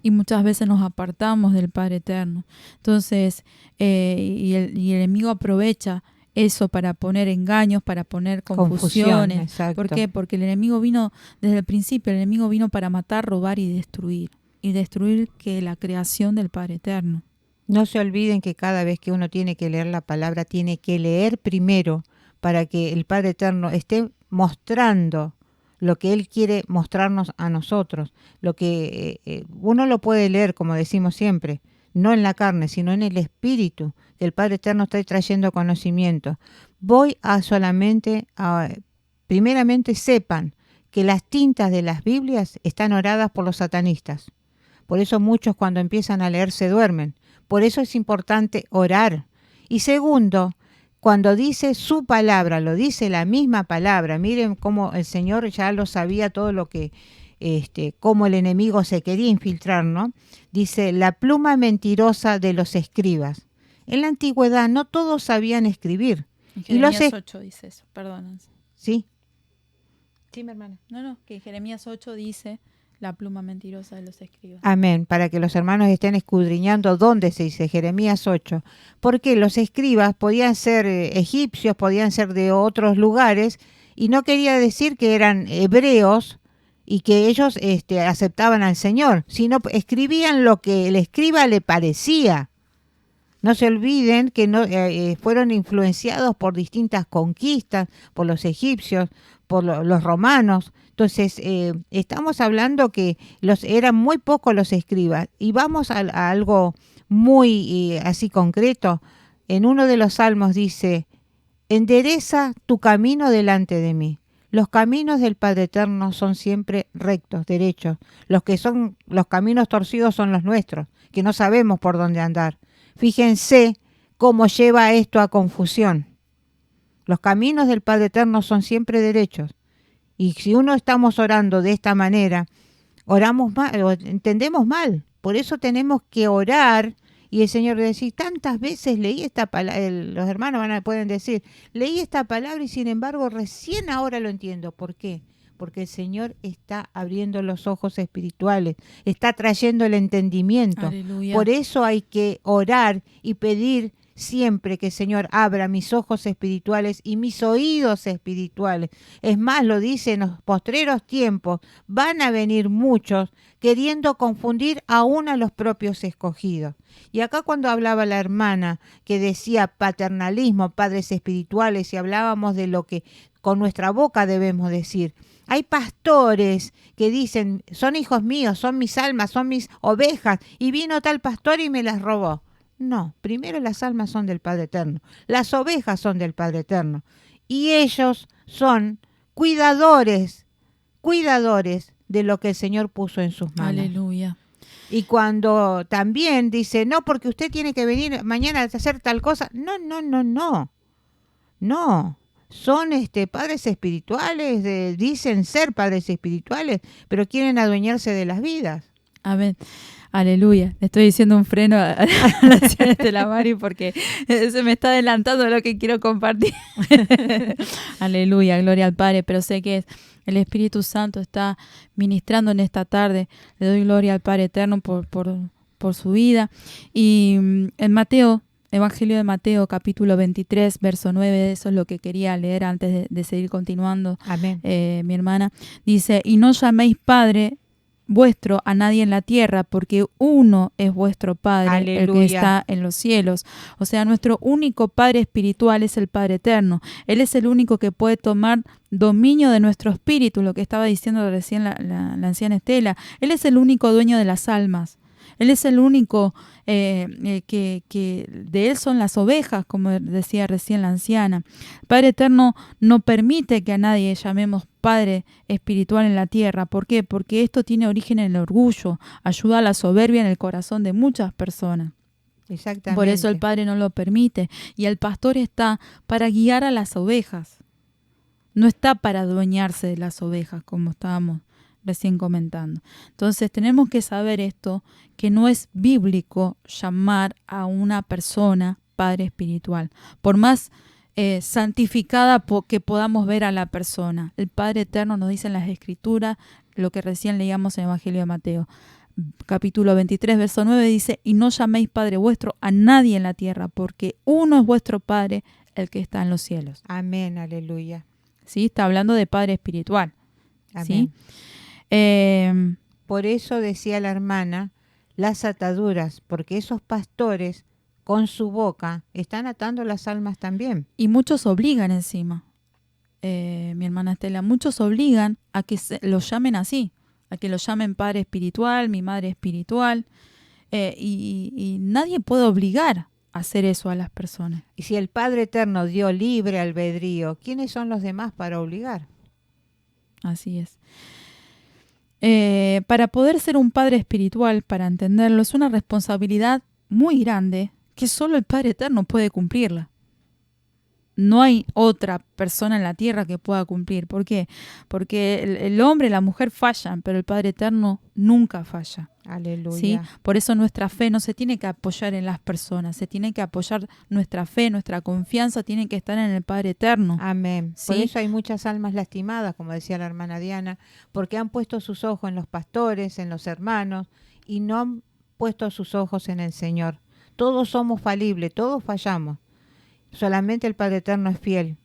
y muchas veces nos apartamos del Padre Eterno. Entonces, y el enemigo aprovecha eso para poner engaños, para poner confusiones. ¿Por qué? Porque el enemigo vino desde el principio, el enemigo vino para matar, robar y destruir que la creación del Padre Eterno. No se olviden que cada vez que uno tiene que leer la palabra, tiene que leer primero para que el Padre Eterno esté mostrando lo que Él quiere mostrarnos a nosotros. Lo que uno lo puede leer, como decimos siempre, no en la carne, sino en el Espíritu. El Padre Eterno está trayendo conocimiento. Voy a solamente, primeramente sepan que las tintas de las Biblias están oradas por los satanistas. Por eso muchos cuando empiezan a leer se duermen. Por eso es importante orar. Y segundo, cuando dice su palabra, lo dice la misma palabra. Miren cómo el Señor ya lo sabía todo lo que, cómo el enemigo se quería infiltrar, ¿no? Dice, la pluma mentirosa de los escribas. En la antigüedad no todos sabían escribir. En Jeremías 8 dice eso, perdón. ¿Sí? Sí, mi hermana. No, que Jeremías 8 dice la pluma mentirosa de los escribas. Amén, para que los hermanos estén escudriñando dónde se dice Jeremías 8. Porque los escribas podían ser egipcios, podían ser de otros lugares, y no quería decir que eran hebreos y que ellos aceptaban al Señor, sino escribían lo que el escriba le parecía. No se olviden que fueron influenciados por distintas conquistas, por los egipcios, por los romanos. Entonces, estamos hablando que eran muy pocos los escribas. Y vamos a algo muy así concreto. En uno de los salmos dice, endereza tu camino delante de mí. Los caminos del Padre Eterno son siempre rectos, derechos. Los caminos torcidos son los nuestros, que no sabemos por dónde andar. Fíjense cómo lleva esto a confusión. Los caminos del Padre Eterno son siempre derechos. Y si uno estamos orando de esta manera, oramos mal, o entendemos mal. Por eso tenemos que orar. Y el Señor dice, tantas veces leí esta palabra, los hermanos pueden decir, leí esta palabra y sin embargo recién ahora lo entiendo. ¿Por qué? Porque el Señor está abriendo los ojos espirituales, está trayendo el entendimiento. Aleluya. Por eso hay que orar y pedir siempre que el Señor abra mis ojos espirituales y mis oídos espirituales. Es más, lo dice, en los postreros tiempos van a venir muchos queriendo confundir aún a los propios escogidos. Y acá cuando hablaba la hermana que decía paternalismo, padres espirituales, y hablábamos de lo que con nuestra boca debemos decir, hay pastores que dicen, son hijos míos, son mis almas, son mis ovejas, y vino tal pastor y me las robó. No, primero las almas son del Padre Eterno, las ovejas son del Padre Eterno, y ellos son cuidadores de lo que el Señor puso en sus manos. Aleluya. Y cuando también dice, no, porque usted tiene que venir mañana a hacer tal cosa, no. Son padres espirituales, dicen ser padres espirituales, pero quieren adueñarse de las vidas. Amén. Aleluya. Le estoy diciendo un freno a la señora Estela Mari porque se me está adelantando lo que quiero compartir. Aleluya, gloria al Padre. Pero sé que el Espíritu Santo está ministrando en esta tarde. Le doy gloria al Padre Eterno por su vida. Y en Mateo, Evangelio de Mateo, capítulo 23, verso 9, eso es lo que quería leer antes de seguir continuando. Amén. Mi hermana dice, y no llaméis Padre vuestro a nadie en la tierra, porque uno es vuestro Padre, Aleluya. El que está en los cielos. O sea, nuestro único Padre espiritual es el Padre Eterno. Él es el único que puede tomar dominio de nuestro espíritu, lo que estaba diciendo recién la anciana Estela. Él es el único dueño de las almas. Él es el único que de Él son las ovejas, como decía recién la anciana. Padre Eterno no permite que a nadie llamemos Padre espiritual en la tierra. ¿Por qué? Porque esto tiene origen en el orgullo, ayuda a la soberbia en el corazón de muchas personas. Exactamente. Por eso el Padre no lo permite. Y el pastor está para guiar a las ovejas. No está para adueñarse de las ovejas, como estábamos recién comentando. Entonces tenemos que saber esto, que no es bíblico llamar a una persona Padre espiritual. Por más santificada que podamos ver a la persona. El Padre Eterno nos dice en las Escrituras, lo que recién leíamos en el Evangelio de Mateo. capítulo 23, verso 9 dice, y no llaméis Padre vuestro a nadie en la tierra, porque uno es vuestro Padre, el que está en los cielos. Amén, aleluya. ¿Sí? Está hablando de Padre espiritual. Amén. ¿Sí? Por eso decía la hermana, las ataduras, porque esos pastores con su boca están atando las almas también. Y muchos obligan encima, mi hermana Estela, muchos obligan a que los llamen así, a que los llamen Padre espiritual, mi Madre espiritual, y nadie puede obligar a hacer eso a las personas. Y si el Padre Eterno dio libre albedrío, ¿quiénes son los demás para obligar? Así es. Para poder ser un padre espiritual, para entenderlo, es una responsabilidad muy grande que solo el Padre Eterno puede cumplirla. No hay otra persona en la tierra que pueda cumplir. ¿Por qué? Porque el hombre y la mujer fallan, pero el Padre Eterno nunca falla. Aleluya. ¿Sí? Por eso nuestra fe no se tiene que apoyar en las personas, se tiene que apoyar nuestra fe, nuestra confianza tiene que estar en el Padre Eterno. Amén. ¿Sí? Por eso hay muchas almas lastimadas, como decía la hermana Diana, porque han puesto sus ojos en los pastores, en los hermanos, y no han puesto sus ojos en el Señor. Todos somos falibles, todos fallamos. Solamente el Padre Eterno es fiel.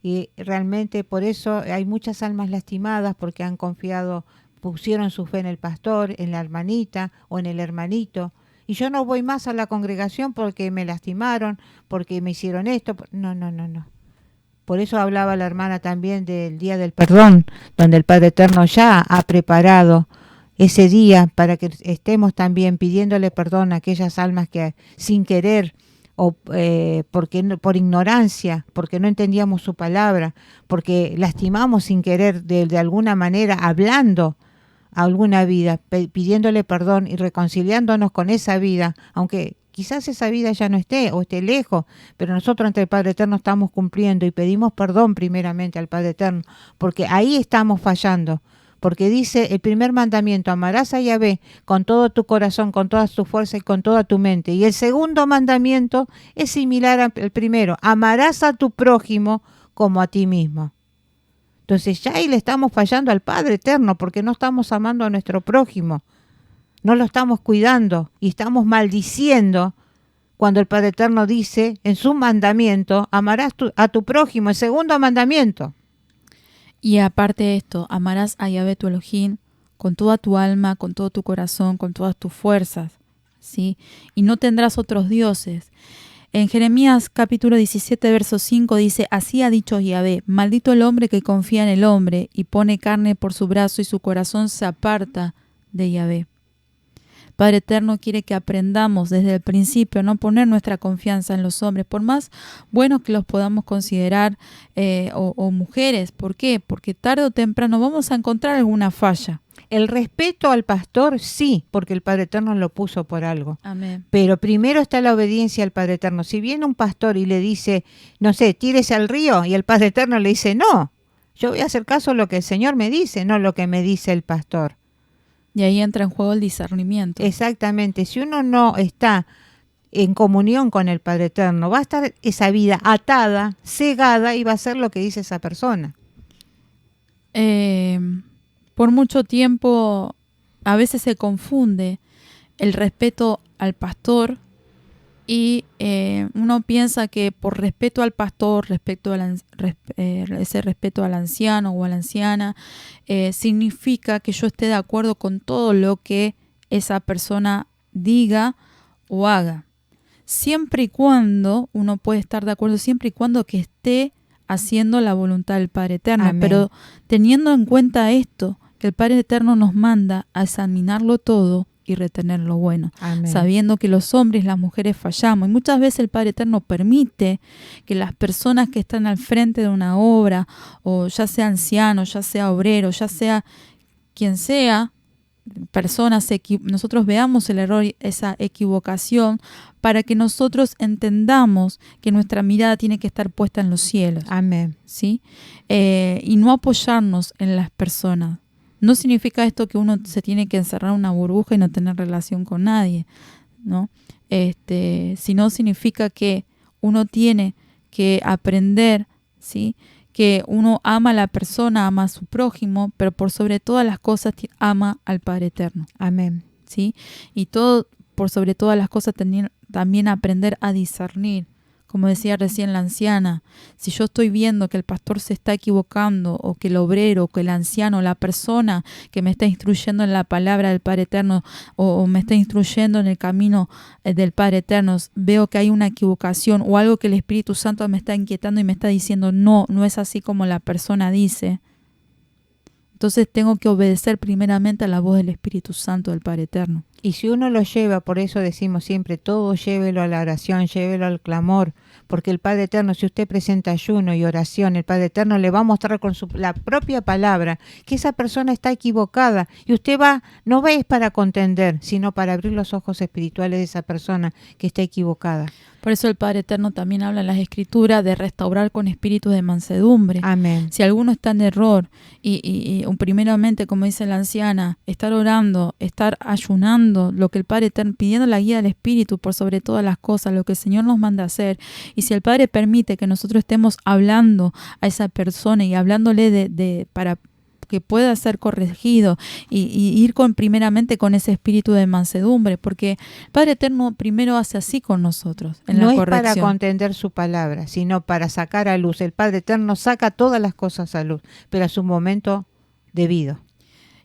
Y realmente por eso hay muchas almas lastimadas, porque han confiado, pusieron su fe en el pastor, en la hermanita o en el hermanito. Y yo no voy más a la congregación porque me lastimaron, porque me hicieron esto. No. Por eso hablaba la hermana también del Día del Perdón, donde el Padre Eterno ya ha preparado ese día para que estemos también pidiéndole perdón a aquellas almas que sin querer o porque por ignorancia, porque no entendíamos su palabra, porque lastimamos sin querer de alguna manera, hablando a alguna vida, pidiéndole perdón y reconciliándonos con esa vida, aunque quizás esa vida ya no esté o esté lejos, pero nosotros ante el Padre Eterno estamos cumpliendo y pedimos perdón primeramente al Padre Eterno, porque ahí estamos fallando. Porque dice el primer mandamiento, amarás a Yahvé con todo tu corazón, con toda tu fuerza y con toda tu mente. Y el segundo mandamiento es similar al primero, amarás a tu prójimo como a ti mismo. Entonces ya ahí le estamos fallando al Padre Eterno porque no estamos amando a nuestro prójimo, no lo estamos cuidando y estamos maldiciendo cuando el Padre Eterno dice en su mandamiento, amarás a tu prójimo, el segundo mandamiento. Y aparte de esto, amarás a Yahvé tu Elohim con toda tu alma, con todo tu corazón, con todas tus fuerzas, ¿sí? Y no tendrás otros dioses. En Jeremías capítulo 17, verso 5 dice, así ha dicho Yahvé, maldito el hombre que confía en el hombre y pone carne por su brazo y su corazón se aparta de Yahvé. Padre Eterno quiere que aprendamos desde el principio a no poner nuestra confianza en los hombres, por más buenos que los podamos considerar o mujeres. ¿Por qué? Porque tarde o temprano vamos a encontrar alguna falla. El respeto al pastor, sí, porque el Padre Eterno lo puso por algo. Amén. Pero primero está la obediencia al Padre Eterno. Si viene un pastor y le dice, no sé, tírese al río, y el Padre Eterno le dice, no, yo voy a hacer caso a lo que el Señor me dice, no lo que me dice el pastor. Y ahí entra en juego el discernimiento. Exactamente. Si uno no está en comunión con el Padre Eterno, va a estar esa vida atada, cegada y va a hacer lo que dice esa persona. Por mucho tiempo a veces se confunde el respeto al pastor y uno piensa que por respeto al pastor, ese respeto al anciano o a la anciana, significa que yo esté de acuerdo con todo lo que esa persona diga o haga. Siempre y cuando, uno puede estar de acuerdo, siempre y cuando que esté haciendo la voluntad del Padre Eterno. Amén. Pero teniendo en cuenta esto, que el Padre Eterno nos manda a examinarlo todo y retener lo bueno, Amén. sabiendo que los hombres y las mujeres fallamos. Y muchas veces el Padre Eterno permite que las personas que están al frente de una obra, o ya sea anciano, ya sea obrero, ya sea quien sea, personas, nosotros veamos el error, esa equivocación, para que nosotros entendamos que nuestra mirada tiene que estar puesta en los cielos. Amén. ¿Sí? Y no apoyarnos en las personas. No significa esto que uno se tiene que encerrar en una burbuja y no tener relación con nadie, ¿no? Sino significa que uno tiene que aprender, ¿sí? Que uno ama a la persona, ama a su prójimo, pero por sobre todas las cosas ama al Padre Eterno. Amén. ¿sí? Y todo, por sobre todas las cosas, también aprender a discernir. Como decía recién la anciana, si yo estoy viendo que el pastor se está equivocando, o que el obrero, o que el anciano, la persona que me está instruyendo en la palabra del Padre Eterno, o me está instruyendo en el camino del Padre Eterno, veo que hay una equivocación o algo que el Espíritu Santo me está inquietando y me está diciendo, no es así como la persona dice. Entonces tengo que obedecer primeramente a la voz del Espíritu Santo del Padre Eterno. Y si uno lo lleva, por eso decimos siempre, todo llévelo a la oración, llévelo al clamor, porque el Padre Eterno, si usted presenta ayuno y oración, el Padre Eterno le va a mostrar con la propia palabra que esa persona está equivocada, y usted no va es para contender, sino para abrir los ojos espirituales de esa persona que está equivocada. Por eso el Padre Eterno también habla en las Escrituras de restaurar con espíritu de mansedumbre. Amén. Si alguno está en error y primeramente, como dice la anciana, estar orando, estar ayunando, lo que el Padre Eterno, pidiendo la guía del Espíritu por sobre todas las cosas, lo que el Señor nos manda a hacer. Y si el Padre permite que nosotros estemos hablando a esa persona y hablándole para que pueda ser corregido y ir primeramente con ese espíritu de mansedumbre, porque el Padre Eterno primero hace así con nosotros en la corrección. No es para contender su palabra, sino para sacar a luz. El Padre Eterno saca todas las cosas a luz, pero a su momento debido.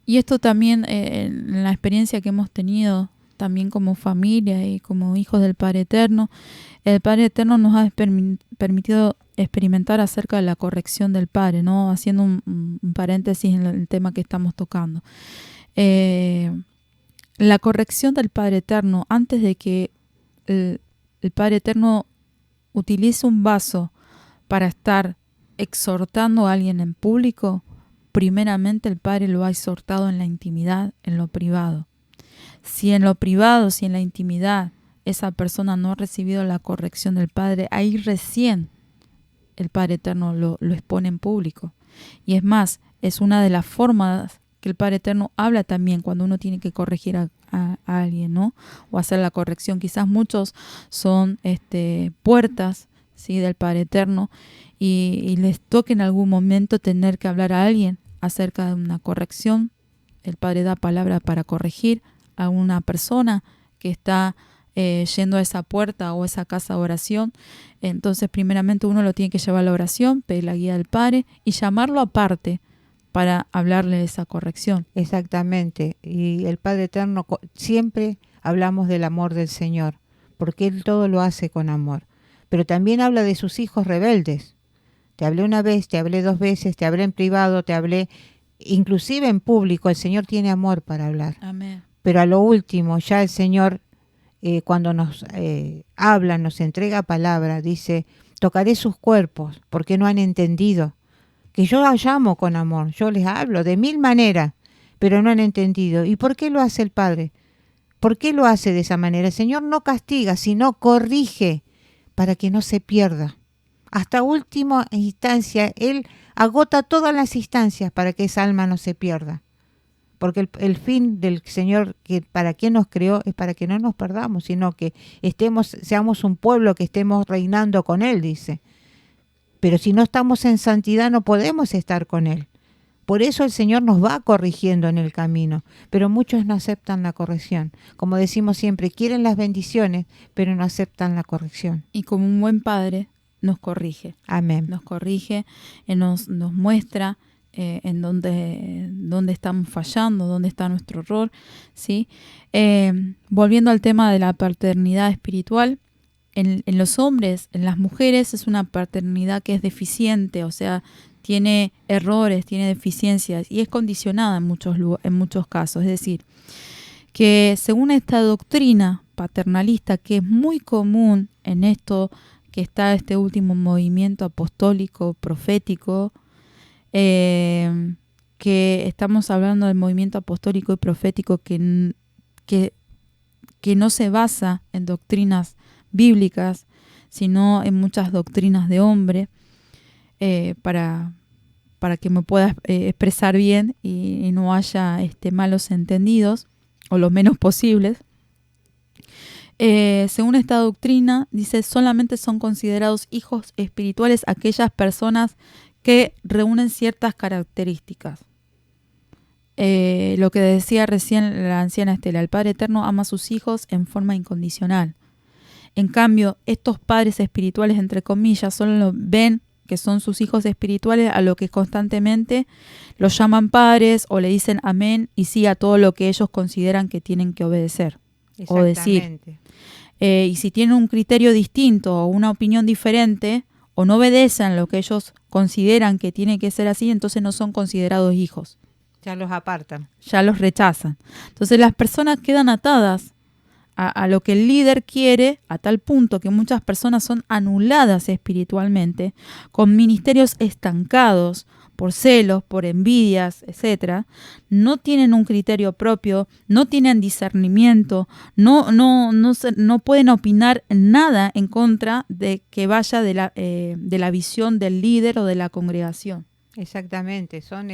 Y esto también, en la experiencia que hemos tenido también como familia y como hijos del Padre Eterno, el Padre Eterno nos ha permitido experimentar acerca de la corrección del Padre, ¿no? Haciendo un paréntesis en el tema que estamos tocando. La corrección del Padre Eterno, antes de que el Padre Eterno utilice un vaso para estar exhortando a alguien en público, primeramente el Padre lo ha exhortado en la intimidad, en lo privado. Si en lo privado, si en la intimidad, esa persona no ha recibido la corrección del Padre, ahí recién el Padre Eterno lo expone en público. Y es más, es una de las formas que el Padre Eterno habla también cuando uno tiene que corregir a alguien, ¿no? O hacer la corrección. Quizás muchos son puertas, ¿sí?, del Padre Eterno y les toque en algún momento tener que hablar a alguien acerca de una corrección. El Padre da palabra para corregir a una persona que está yendo a esa puerta o esa casa de oración. Entonces primeramente uno lo tiene que llevar a la oración, pedir la guía del Padre y llamarlo aparte para hablarle de esa corrección. Exactamente. Y el Padre Eterno, siempre hablamos del amor del Señor, porque Él todo lo hace con amor. Pero también habla de sus hijos rebeldes. Te hablé una vez, te hablé 2 veces, te hablé en privado, te hablé inclusive en público. El Señor tiene amor para hablar. Amén. Pero a lo último, ya el Señor, cuando nos habla, nos entrega palabra, dice, tocaré sus cuerpos, porque no han entendido. Que yo los llamo con amor, yo les hablo de 1000 maneras, pero no han entendido. ¿Y por qué lo hace el Padre? ¿Por qué lo hace de esa manera? El Señor no castiga, sino corrige para que no se pierda. Hasta última instancia, Él agota todas las instancias para que esa alma no se pierda. Porque el fin del Señor, que para quien nos creó, es para que no nos perdamos, sino que seamos un pueblo que estemos reinando con Él, dice. Pero si no estamos en santidad no podemos estar con Él. Por eso el Señor nos va corrigiendo en el camino, pero muchos no aceptan la corrección. Como decimos siempre, quieren las bendiciones, pero no aceptan la corrección. Y como un buen padre nos corrige. Amén. Nos corrige, nos muestra en dónde estamos fallando, dónde está nuestro error, ¿sí? Volviendo al tema de la paternidad espiritual, en los hombres, en las mujeres es una paternidad que es deficiente, o sea, tiene errores, tiene deficiencias y es condicionada en muchos casos. Es decir, que según esta doctrina paternalista, que es muy común en esto que está este último movimiento apostólico, profético, que estamos hablando del movimiento apostólico y profético que no se basa en doctrinas bíblicas, sino en muchas doctrinas de hombre, para que me pueda expresar bien y no haya malos entendidos, o lo menos posibles. Según esta doctrina, dice, solamente son considerados hijos espirituales aquellas personas que reúnen ciertas características. lo que decía recién la anciana Estela, el Padre Eterno ama a sus hijos en forma incondicional. En cambio, estos padres espirituales, entre comillas, solo ven que son sus hijos espirituales a lo que constantemente los llaman padres o le dicen amén y sí a todo lo que ellos consideran que tienen que obedecer o decir. Y si tienen un criterio distinto o una opinión diferente o no obedecen lo que ellos consideran que tiene que ser así, entonces no son considerados hijos. Ya los apartan. Ya los rechazan. Entonces las personas quedan atadas a lo que el líder quiere, a tal punto que muchas personas son anuladas espiritualmente, con ministerios estancados por celos, por envidias, etcétera. No tienen un criterio propio, no tienen discernimiento, no pueden opinar nada en contra de que vaya de la visión del líder o de la congregación. Exactamente, son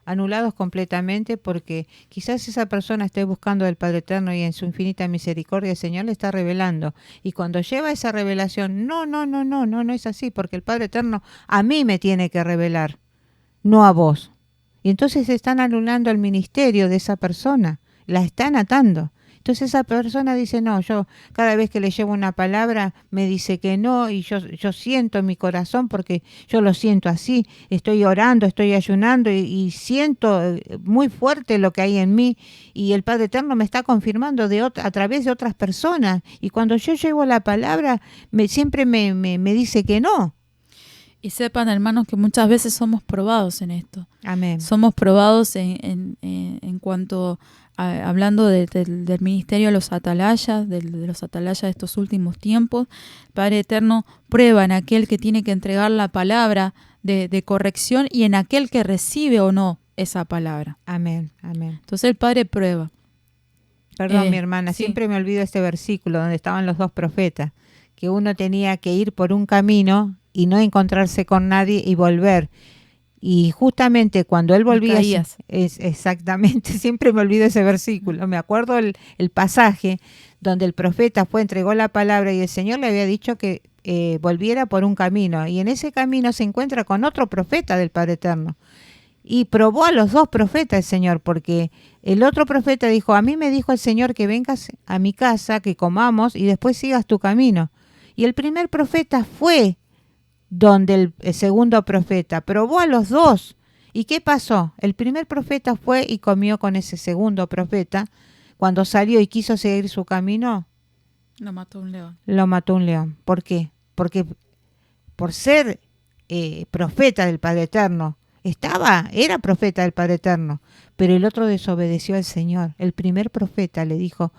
anulados completamente, porque quizás esa persona esté buscando del Padre Eterno y en su infinita misericordia el Señor le está revelando. Y cuando lleva esa revelación, no es así, porque el Padre Eterno a mí me tiene que revelar, no a vos. Y entonces están anulando el ministerio de esa persona, la están atando. Entonces esa persona dice, no, yo cada vez que le llevo una palabra me dice que no, y yo siento en mi corazón, porque yo lo siento así, estoy orando, estoy ayunando y siento muy fuerte lo que hay en mí, y el Padre Eterno me está confirmando a través de otras personas, y cuando yo llevo la palabra siempre me dice que no. Y sepan, hermanos, que muchas veces somos probados en esto. Amén. Somos probados en cuanto hablando del ministerio de los atalayas, de los atalayas de estos últimos tiempos. Padre Eterno prueba en aquel que tiene que entregar la palabra de corrección y en aquel que recibe o no esa palabra. Amén, amén. Entonces el Padre prueba. Perdón, mi hermana, sí. Siempre me olvido este versículo donde estaban los dos profetas, que uno tenía que ir por un camino y no encontrarse con nadie y volver. Y justamente cuando él volvía, exactamente, siempre me olvido ese versículo, me acuerdo el pasaje donde el profeta entregó la palabra y el Señor le había dicho que volviera por un camino, y en ese camino se encuentra con otro profeta del Padre Eterno. Y probó a los dos profetas el Señor, porque el otro profeta dijo, a mí me dijo el Señor que vengas a mi casa, que comamos y después sigas tu camino. Y el primer profeta fue donde el segundo profeta probó a los dos. ¿Y qué pasó? El primer profeta fue y comió con ese segundo profeta. Cuando salió y quiso seguir su camino, lo mató un león. Lo mató un león. ¿Por qué? Porque por ser profeta del Padre Eterno, era profeta del Padre Eterno, pero el otro desobedeció al Señor. El primer profeta le dijo,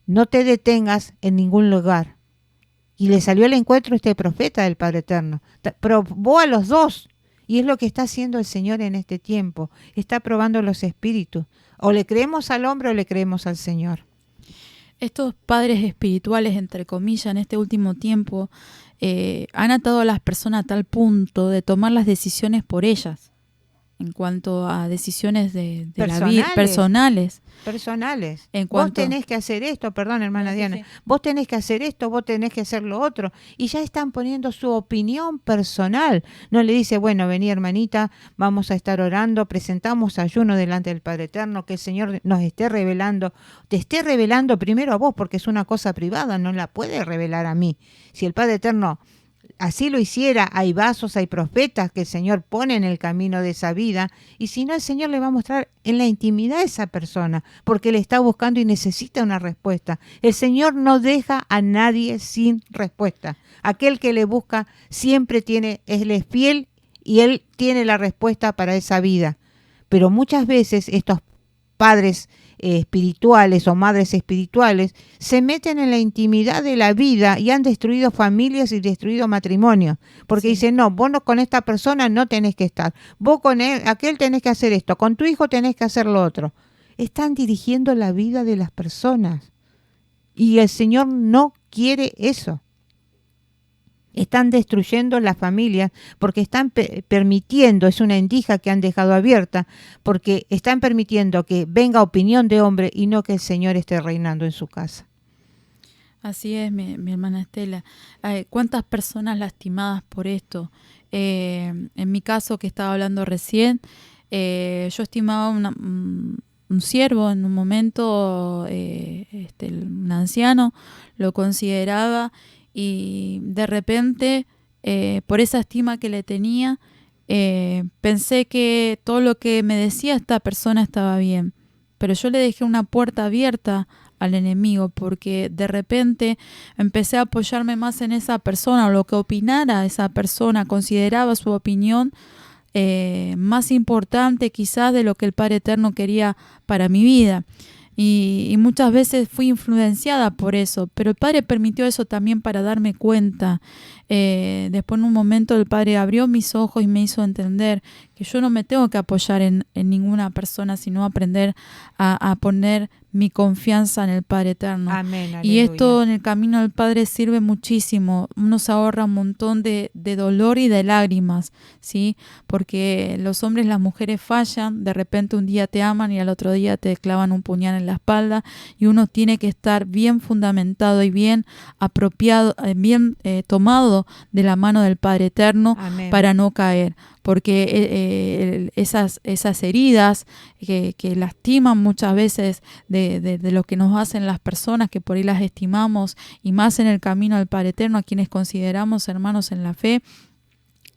no te detengas en ningún lugar. Y le salió al encuentro este profeta del Padre Eterno. Probó a los dos. Y es lo que está haciendo el Señor en este tiempo. Está probando los espíritus. O le creemos al hombre o le creemos al Señor. Estos padres espirituales, entre comillas, en este último tiempo, han atado a las personas a tal punto de tomar las decisiones por ellas. En cuanto a decisiones de la vida personales. Vos tenés que hacer esto, perdón, hermana Diana. Sí. Vos tenés que hacer esto, vos tenés que hacer lo otro. Y ya están poniendo su opinión personal. No le dice, bueno, vení hermanita, vamos a estar orando, presentamos ayuno delante del Padre Eterno, que el Señor nos esté revelando. Te esté revelando primero a vos, porque es una cosa privada, no la puede revelar a mí. Si el Padre Eterno así lo hiciera, hay vasos, hay profetas que el Señor pone en el camino de esa vida, y si no, el Señor le va a mostrar en la intimidad a esa persona, porque le está buscando y necesita una respuesta. El Señor no deja a nadie sin respuesta. Aquel que le busca siempre Él es fiel y Él tiene la respuesta para esa vida. Pero muchas veces estos padres espirituales o madres espirituales se meten en la intimidad de la vida y han destruido familias y destruido matrimonios, porque dicen, no, vos con esta persona no tenés que estar, vos con aquel tenés que hacer esto, con tu hijo tenés que hacer lo otro. Están dirigiendo la vida de las personas y el Señor no quiere eso. Están destruyendo las familias porque están permitiendo, es una endija que han dejado abierta, porque están permitiendo que venga opinión de hombre y no que el Señor esté reinando en su casa. Así es, mi hermana Estela. ¿Cuántas personas lastimadas por esto? En mi caso, que estaba hablando recién, yo estimaba un siervo en un momento, un anciano, lo consideraba y de repente, por esa estima que le tenía, pensé que todo lo que me decía esta persona estaba bien, pero yo le dejé una puerta abierta al enemigo, porque de repente empecé a apoyarme más en esa persona, o lo que opinara esa persona, consideraba su opinión más importante quizás de lo que el Padre Eterno quería para mi vida. Y muchas veces fui influenciada por eso, pero el Padre permitió eso también para darme cuenta. Después en un momento el Padre abrió mis ojos y me hizo entender que yo no me tengo que apoyar en ninguna persona, sino aprender a poner mi confianza en el Padre Eterno. Amén, y aleluya. esto en el camino del Padre sirve muchísimo. Uno se ahorra un montón de dolor y de lágrimas, ¿sí? Porque los hombres, las mujeres fallan, de repente un día te aman y al otro día te clavan un puñal en la espalda, y uno tiene que estar bien fundamentado y bien apropiado, bien tomado de la mano del Padre Eterno. Amén. Para no caer, porque esas heridas que lastiman muchas veces de lo que nos hacen las personas, que por ahí las estimamos, y más en el camino al Padre Eterno, a quienes consideramos hermanos en la fe,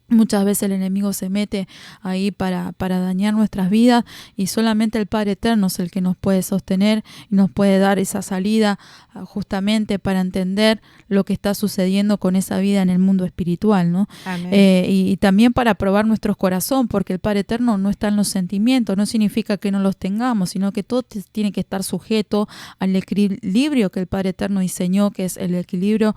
muchas veces el enemigo se mete ahí para dañar nuestras vidas, y solamente el Padre Eterno es el que nos puede sostener y nos puede dar esa salida justamente para entender lo que está sucediendo con esa vida en el mundo espiritual, ¿no? Y también para probar nuestro corazón, porque el Padre Eterno no está en los sentimientos, no significa que no los tengamos, sino que todo tiene que estar sujeto al equilibrio que el Padre Eterno diseñó, que es el equilibrio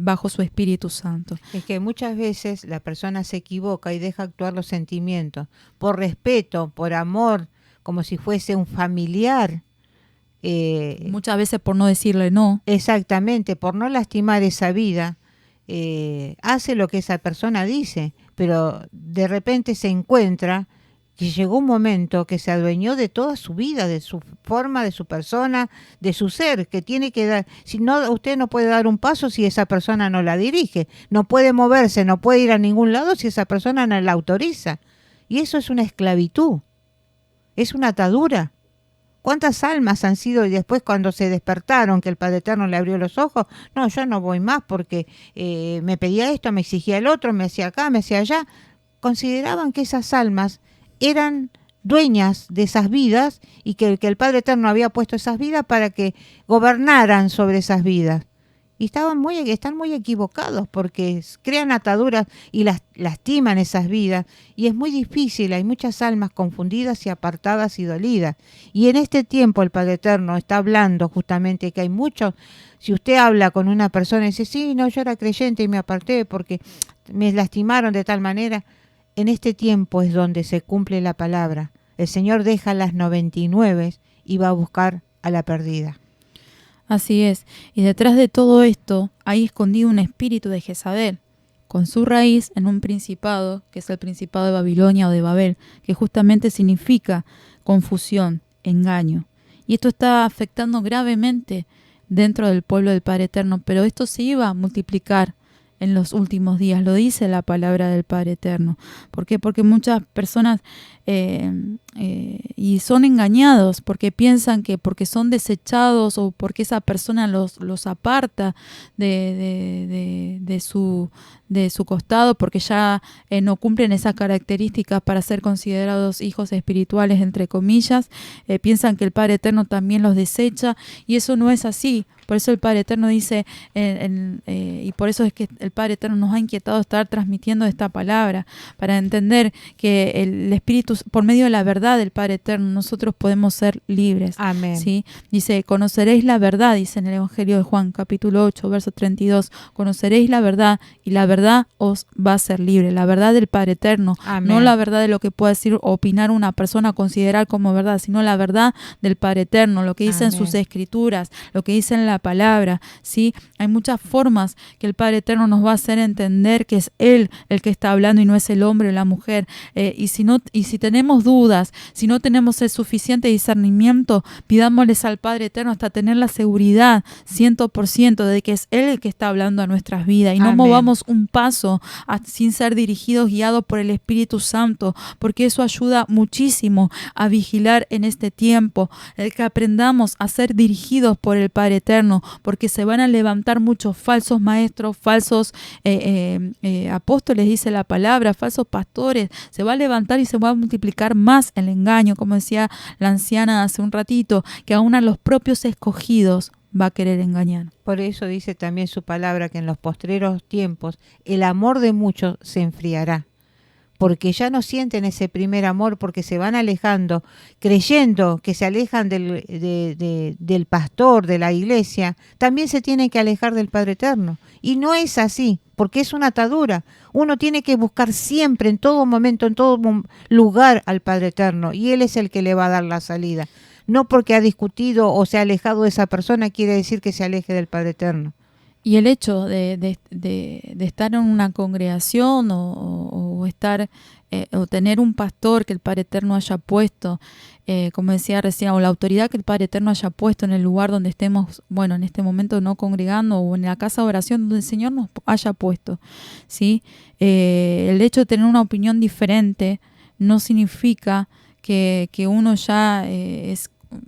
bajo su Espíritu Santo. Es que muchas veces la persona se equivoca y deja actuar los sentimientos por respeto, por amor, como si fuese un familiar. Muchas veces por no decirle no. Exactamente, por no lastimar esa vida, hace lo que esa persona dice, pero de repente se encuentra que llegó un momento que se adueñó de toda su vida, de su forma, de su persona, de su ser, que tiene que dar. Si no, usted no puede dar un paso si esa persona no la dirige, no puede moverse, no puede ir a ningún lado si esa persona no la autoriza. Y eso es una esclavitud, es una atadura. ¿Cuántas almas han sido, y después cuando se despertaron, que el Padre Eterno le abrió los ojos? No, yo no voy más porque me pedía esto, me exigía el otro, me hacía acá, me hacía allá. Consideraban que esas almas eran dueñas de esas vidas y que el Padre Eterno había puesto esas vidas para que gobernaran sobre esas vidas. Y están muy equivocados, porque crean ataduras y lastiman esas vidas, y es muy difícil. Hay muchas almas confundidas y apartadas y dolidas, y en este tiempo el Padre Eterno está hablando justamente que hay muchos. Si usted habla con una persona y dice, sí, no, yo era creyente y me aparté porque me lastimaron de tal manera, en este tiempo es donde se cumple la palabra. El Señor deja las 99 y va a buscar a la perdida. Así es, y detrás de todo esto hay escondido un espíritu de Jezabel, con su raíz en un principado, que es el principado de Babilonia o de Babel, que justamente significa confusión, engaño. Y esto está afectando gravemente dentro del pueblo del Padre Eterno, pero esto se iba a multiplicar en los últimos días, lo dice la palabra del Padre Eterno. ¿Por qué? Porque muchas personas y son engañados porque piensan que porque son desechados o porque esa persona los aparta de su costado, porque ya no cumplen esas características para ser considerados hijos espirituales, entre comillas, piensan que el Padre Eterno también los desecha, y eso no es así. Por eso el Padre Eterno dice, y por eso es que el Padre Eterno nos ha inquietado estar transmitiendo esta palabra, para entender que el Espíritu, por medio de la verdad del Padre Eterno, nosotros podemos ser libres. Amén. ¿Sí? Dice, conoceréis la verdad, dice en el Evangelio de Juan, capítulo 8, verso 32, conoceréis la verdad y la verdad os va a ser libre. La verdad del Padre Eterno. Amén. No la verdad de lo que pueda decir o opinar una persona, considerar como verdad, sino la verdad del Padre Eterno, lo que dice en sus escrituras, lo que dice en la palabra. ¿Sí? Hay muchas formas que el Padre Eterno nos va a hacer entender que es Él el que está hablando y no es el hombre o la mujer. Y si tenemos dudas Si no tenemos el suficiente discernimiento, pidámosles al Padre Eterno hasta tener la seguridad 100% de que es Él el que está hablando a nuestras vidas y no movamos un paso sin ser dirigidos, guiados por el Espíritu Santo, porque eso ayuda muchísimo a vigilar en este tiempo, el que aprendamos a ser dirigidos por el Padre Eterno, porque se van a levantar muchos falsos maestros, falsos apóstoles, dice la palabra, falsos pastores. Se va a levantar y se va a multiplicar más el engaño, como decía la anciana hace un ratito, que aún a los propios escogidos va a querer engañar. Por eso dice también su palabra que en los postreros tiempos el amor de muchos se enfriará, porque ya no sienten ese primer amor, porque se van alejando, creyendo que se alejan del pastor, de la iglesia, también se tienen que alejar del Padre Eterno. Y no es así, porque es una atadura. Uno tiene que buscar siempre, en todo momento, en todo lugar al Padre Eterno, y Él es el que le va a dar la salida. No porque ha discutido o se ha alejado de esa persona quiere decir que se aleje del Padre Eterno. Y el hecho de estar en una congregación o estar o tener un pastor que el Padre Eterno haya puesto, como decía recién, o la autoridad que el Padre Eterno haya puesto en el lugar donde estemos, bueno, en este momento no congregando, o en la casa de oración donde el Señor nos haya puesto, ¿sí? El hecho de tener una opinión diferente no significa que uno ya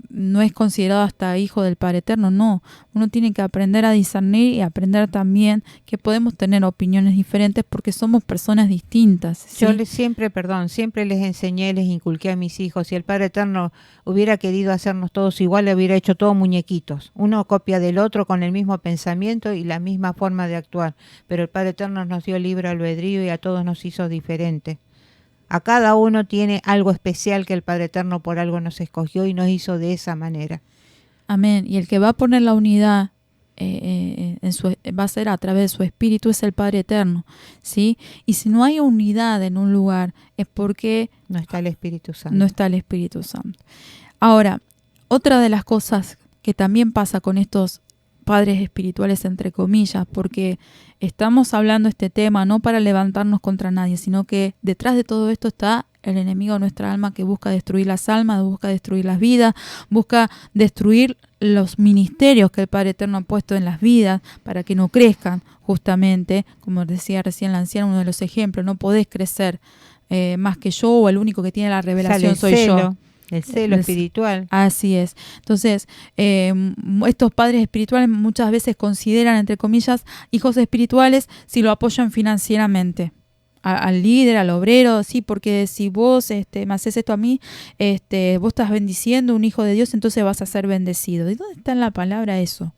no es considerado hasta hijo del Padre Eterno, no. Uno tiene que aprender a discernir y aprender también que podemos tener opiniones diferentes porque somos personas distintas, ¿sí? Yo siempre les enseñé, les inculqué a mis hijos, si el Padre Eterno hubiera querido hacernos todos igual, le hubiera hecho todos muñequitos, uno copia del otro con el mismo pensamiento y la misma forma de actuar, pero el Padre Eterno nos dio libre albedrío y a todos nos hizo diferente. A cada uno tiene algo especial que el Padre Eterno por algo nos escogió y nos hizo de esa manera. Amén. Y el que va a poner la unidad va a ser a través de su Espíritu, es el Padre Eterno, ¿sí? Y si no hay unidad en un lugar es porque no está el Espíritu Santo. No está el Espíritu Santo. Ahora, otra de las cosas que también pasa con estos padres espirituales, entre comillas, porque estamos hablando este tema no para levantarnos contra nadie, sino que detrás de todo esto está el enemigo de nuestra alma que busca destruir las almas, busca destruir las vidas, busca destruir los ministerios que el Padre Eterno ha puesto en las vidas para que no crezcan, justamente, como decía recién la anciana, uno de los ejemplos, no podés crecer más que yo, o el único que tiene la revelación soy yo. El celo espiritual. Así es. Entonces, estos padres espirituales muchas veces consideran, entre comillas, hijos espirituales si lo apoyan financieramente. Al líder, al obrero, sí, porque si vos me haces esto a mí, vos estás bendiciendo un hijo de Dios, entonces vas a ser bendecido. ¿Y dónde está en la palabra eso?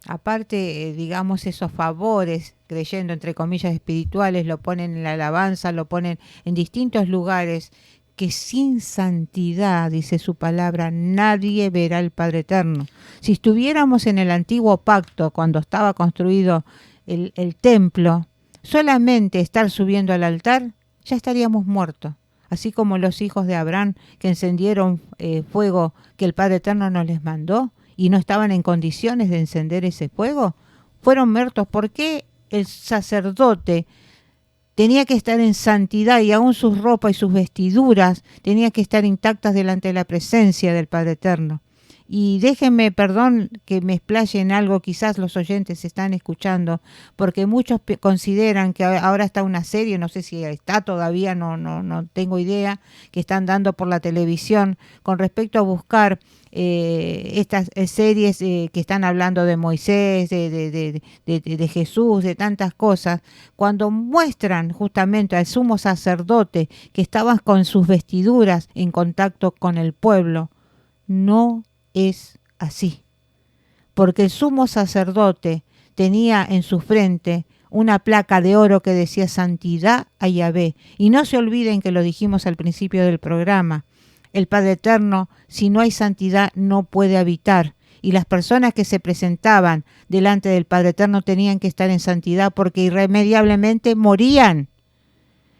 Aparte, digamos, esos favores, creyendo, entre comillas, espirituales, lo ponen en la alabanza, lo ponen en distintos lugares, que sin santidad, dice su palabra, nadie verá al Padre Eterno. Si estuviéramos en el antiguo pacto, cuando estaba construido el templo, solamente estar subiendo al altar, ya estaríamos muertos. Así como los hijos de Abraham que encendieron fuego que el Padre Eterno nos les mandó y no estaban en condiciones de encender ese fuego, fueron muertos. ¿Por qué el sacerdote tenía que estar en santidad y aún sus ropas y sus vestiduras tenían que estar intactas delante de la presencia del Padre Eterno? Y déjenme, perdón, que me explaye en algo, quizás los oyentes están escuchando, porque muchos consideran que ahora está una serie, no sé si está todavía, no tengo idea, que están dando por la televisión con respecto a buscar estas series que están hablando de Moisés, de Jesús, de tantas cosas, cuando muestran justamente al sumo sacerdote que estaba con sus vestiduras en contacto con el pueblo. No es así, porque el sumo sacerdote tenía en su frente una placa de oro que decía santidad a Yahvé. Y no se olviden que lo dijimos al principio del programa, el Padre Eterno, si no hay santidad, no puede habitar. Y las personas que se presentaban delante del Padre Eterno tenían que estar en santidad porque irremediablemente morían.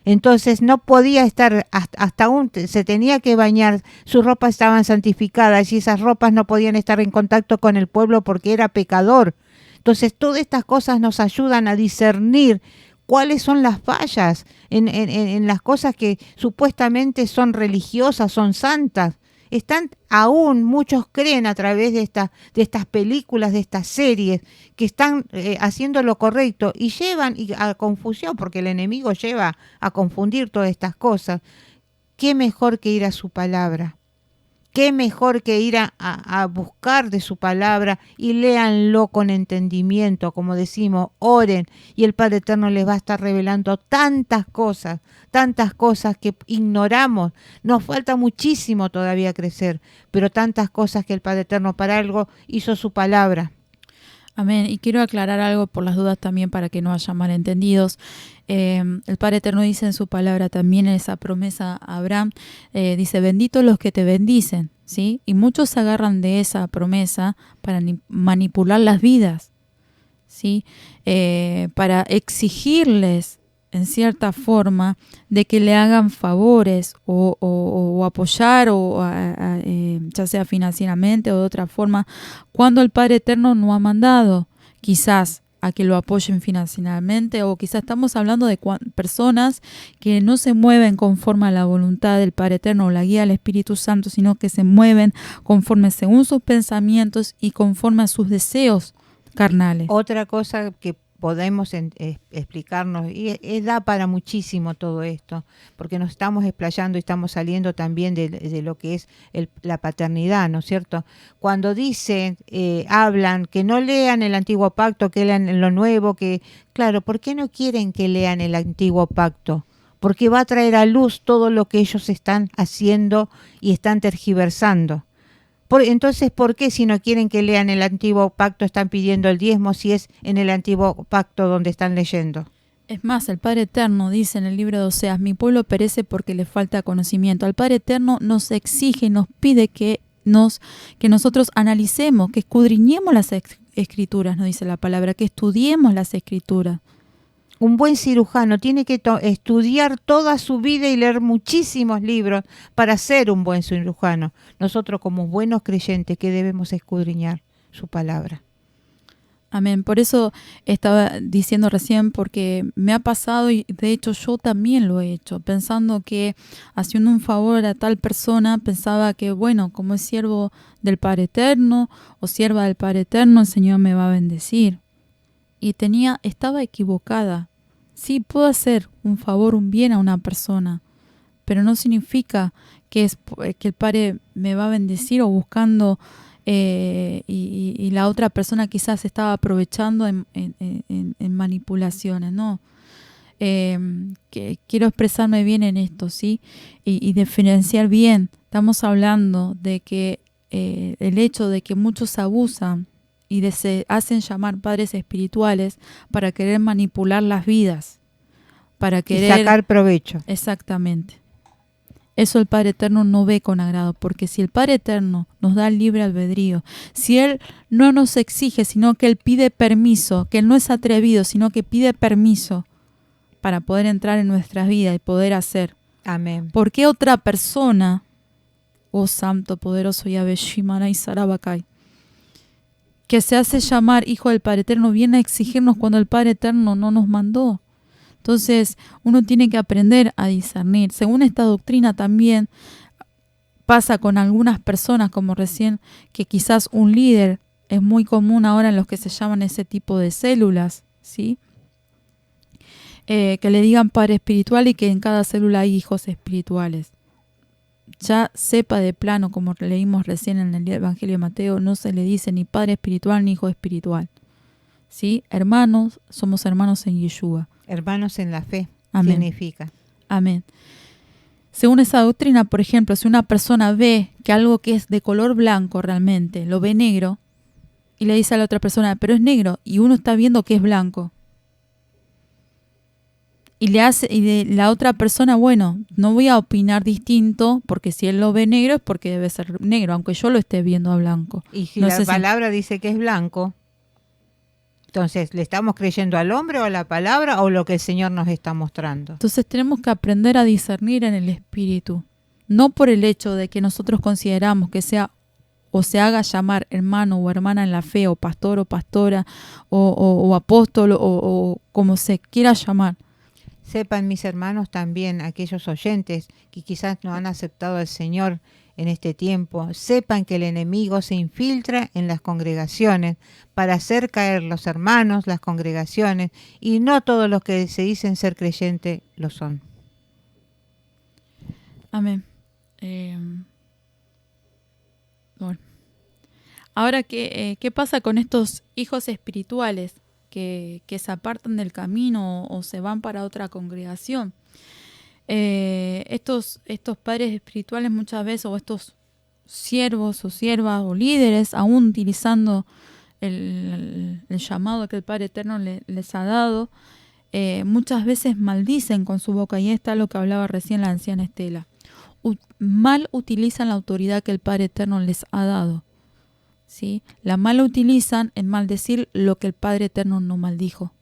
Entonces no podía estar, hasta se tenía que bañar, sus ropas estaban santificadas y esas ropas no podían estar en contacto con el pueblo porque era pecador. Entonces todas estas cosas nos ayudan a discernir cuáles son las fallas en las cosas que supuestamente son religiosas, son santas. Están aún, muchos creen a través de estas películas, de estas series, que están haciendo lo correcto y llevan a confusión, porque el enemigo lleva a confundir todas estas cosas. ¿Qué mejor que ir a su palabra? ¿Qué mejor que ir a buscar de su palabra y léanlo con entendimiento? Como decimos, oren y el Padre Eterno les va a estar revelando tantas cosas que ignoramos. Nos falta muchísimo todavía crecer, pero tantas cosas que el Padre Eterno para algo hizo su palabra. Amén. Y quiero aclarar algo por las dudas también para que no haya malentendidos. El Padre Eterno dice en su palabra también en esa promesa a Abraham, dice, benditos los que te bendicen, ¿sí? Y muchos se agarran de esa promesa para manipular las vidas, ¿sí? Para exigirles en cierta forma de que le hagan favores o apoyar ya sea financieramente o de otra forma, cuando el Padre Eterno no ha mandado quizás a que lo apoyen financieramente, o quizás estamos hablando de personas que no se mueven conforme a la voluntad del Padre Eterno o la guía del Espíritu Santo, sino que se mueven conforme según sus pensamientos y conforme a sus deseos carnales. Otra cosa que podemos explicarnos, y da para muchísimo todo esto, porque nos estamos explayando y estamos saliendo también de lo que es la paternidad, ¿no es cierto? Cuando dicen, hablan, que no lean el antiguo pacto, que lean lo nuevo, que claro, ¿por qué no quieren que lean el antiguo pacto? Porque va a traer a luz todo lo que ellos están haciendo y están tergiversando. Entonces, ¿por qué si no quieren que lean el antiguo pacto están pidiendo el diezmo si es en el antiguo pacto donde están leyendo? Es más, el Padre Eterno dice en el libro de Oseas, mi pueblo perece porque le falta conocimiento. El Padre Eterno nos exige, nos pide que nosotros analicemos, que escudriñemos las escrituras, nos dice la palabra, que estudiemos las escrituras. Un buen cirujano tiene que estudiar toda su vida y leer muchísimos libros para ser un buen cirujano. Nosotros como buenos creyentes, ¿qué debemos escudriñar? Su palabra. Amén. Por eso estaba diciendo recién, porque me ha pasado y de hecho yo también lo he hecho, pensando que haciendo un favor a tal persona, pensaba que bueno, como es siervo del Padre Eterno o sierva del Padre Eterno, el Señor me va a bendecir. Y estaba equivocada. Sí, puedo hacer un favor, un bien a una persona, pero no significa que el Padre me va a bendecir o buscando y la otra persona quizás estaba aprovechando en manipulaciones, ¿no? Que quiero expresarme bien en esto, ¿sí? Y diferenciar bien. Estamos hablando de que el hecho de que muchos abusan y se hacen llamar padres espirituales para querer manipular las vidas, para querer sacar provecho. Exactamente. Eso el Padre Eterno no ve con agrado, porque si el Padre Eterno nos da libre albedrío, si Él no nos exige, sino que Él pide permiso, que Él no es atrevido, sino que pide permiso para poder entrar en nuestras vidas y poder hacer. Amén. ¿Por qué otra persona, oh Santo, Poderoso Yahvé, Shimana y Sarabakai, que se hace llamar Hijo del Padre Eterno, viene a exigirnos cuando el Padre Eterno no nos mandó? Entonces, uno tiene que aprender a discernir. Según esta doctrina también pasa con algunas personas, como recién, que quizás un líder, es muy común ahora en los que se llaman ese tipo de células, ¿sí? Que le digan padre espiritual y que en cada célula hay hijos espirituales. Ya sepa de plano, como leímos recién en el Evangelio de Mateo, no se le dice ni padre espiritual ni hijo espiritual. ¿Sí? Hermanos, somos hermanos en Yeshua. Hermanos en la fe. Amén. Significa. Amén. Según esa doctrina, por ejemplo, si una persona ve que algo que es de color blanco realmente, lo ve negro, y le dice a la otra persona, pero es negro, y uno está viendo que es blanco. Y la otra persona, bueno, no voy a opinar distinto, porque si él lo ve negro es porque debe ser negro, aunque yo lo esté viendo a blanco. Y si la palabra dice que es blanco, entonces, ¿le estamos creyendo al hombre o a la palabra o lo que el Señor nos está mostrando? Entonces tenemos que aprender a discernir en el espíritu, no por el hecho de que nosotros consideramos que sea o se haga llamar hermano o hermana en la fe, o pastor o pastora, o apóstol, o como se quiera llamar. Sepan, mis hermanos, también aquellos oyentes que quizás no han aceptado al Señor en este tiempo, sepan que el enemigo se infiltra en las congregaciones para hacer caer los hermanos, las congregaciones, y no todos los que se dicen ser creyentes lo son. Amén. Bueno. Ahora, ¿qué pasa con estos hijos espirituales que se apartan del camino o se van para otra congregación? Estos padres espirituales muchas veces, o estos siervos o siervas o líderes, aún utilizando el llamado que el Padre Eterno les ha dado, muchas veces maldicen con su boca, y está lo que hablaba recién la anciana Estela. Mal utilizan la autoridad que el Padre Eterno les ha dado, ¿sí? La mal utilizan en maldecir lo que el Padre Eterno no maldijo,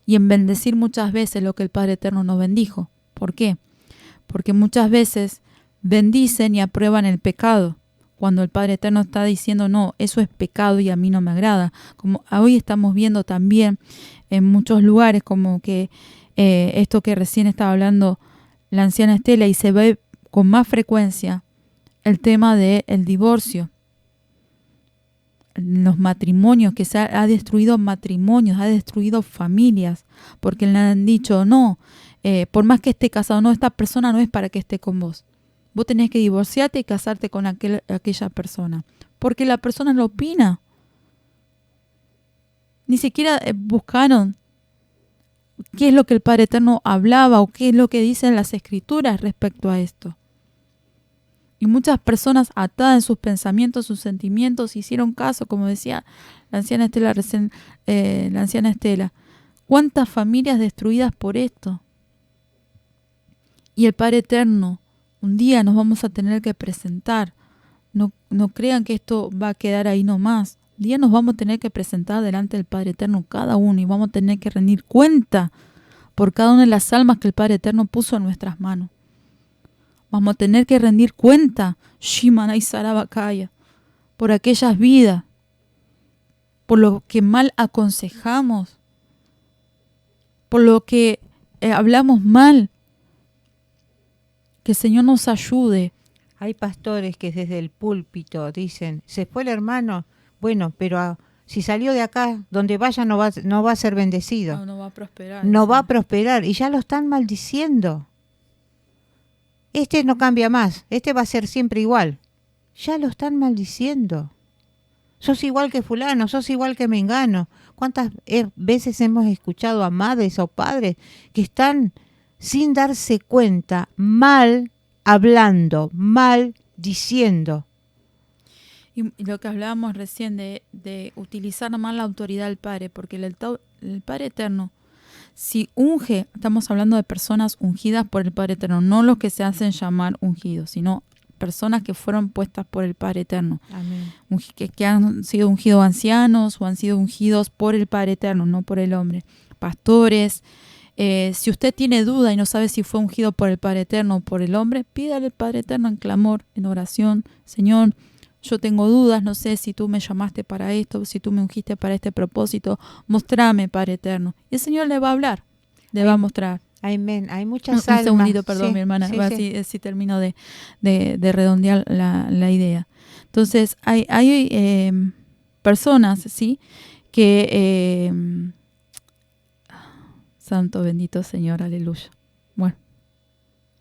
y en bendecir muchas veces lo que el Padre Eterno no bendijo. ¿Por qué? Porque muchas veces bendicen y aprueban el pecado, cuando el Padre Eterno está diciendo, no, eso es pecado y a mí no me agrada. Como hoy estamos viendo también en muchos lugares, como que esto que recién estaba hablando la anciana Estela, y se ve con más frecuencia el tema del divorcio. Los matrimonios, que ha destruido matrimonios, ha destruido familias, porque le han dicho, no, por más que esté casado, no, esta persona no es para que esté con vos. Vos tenés que divorciarte y casarte con aquella persona, porque la persona lo opina. Ni siquiera buscaron qué es lo que el Padre Eterno hablaba o qué es lo que dicen las Escrituras respecto a esto. Y muchas personas atadas en sus pensamientos, sus sentimientos, hicieron caso, como decía la anciana Estela recién, la anciana Estela. ¿Cuántas familias destruidas por esto? Y el Padre Eterno, un día nos vamos a tener que presentar. No crean que esto va a quedar ahí nomás. Un día nos vamos a tener que presentar delante del Padre Eterno cada uno, y vamos a tener que rendir cuenta por cada una de las almas que el Padre Eterno puso en nuestras manos. Vamos a tener que rendir cuenta, Shimana y Sarabakaya, por aquellas vidas, por lo que mal aconsejamos, por lo que hablamos mal. Que el Señor nos ayude. Hay pastores que desde el púlpito dicen, se fue el hermano, bueno, pero si salió de acá, donde vaya no va a ser bendecido. No va a prosperar. No va a prosperar, y ya lo están maldiciendo. Este no cambia más, este va a ser siempre igual. Ya lo están maldiciendo. Sos igual que fulano, sos igual que mengano. ¿Cuántas veces hemos escuchado a madres o padres que están sin darse cuenta, mal hablando, mal diciendo? Y lo que hablábamos recién de utilizar mal la autoridad del Padre, porque el Padre Eterno, si unge, estamos hablando de personas ungidas por el Padre Eterno, no los que se hacen llamar ungidos, sino personas que fueron puestas por el Padre Eterno. Amén. Que han sido ungidos ancianos o han sido ungidos por el Padre Eterno, no por el hombre. Pastores. Si usted tiene duda y no sabe si fue ungido por el Padre Eterno o por el hombre, pídale al Padre Eterno en clamor, en oración. Señor, yo tengo dudas, no sé si tú me llamaste para esto, si tú me ungiste para este propósito. Mostrame, Padre Eterno. Y el Señor le va a hablar, le va a mostrar. Amén. Hay muchas almas. Un segundito, perdón, sí, mi hermana, sí. Así termino de redondear la idea. Entonces, hay personas, ¿sí? Que... Santo, bendito Señor, aleluya. Bueno,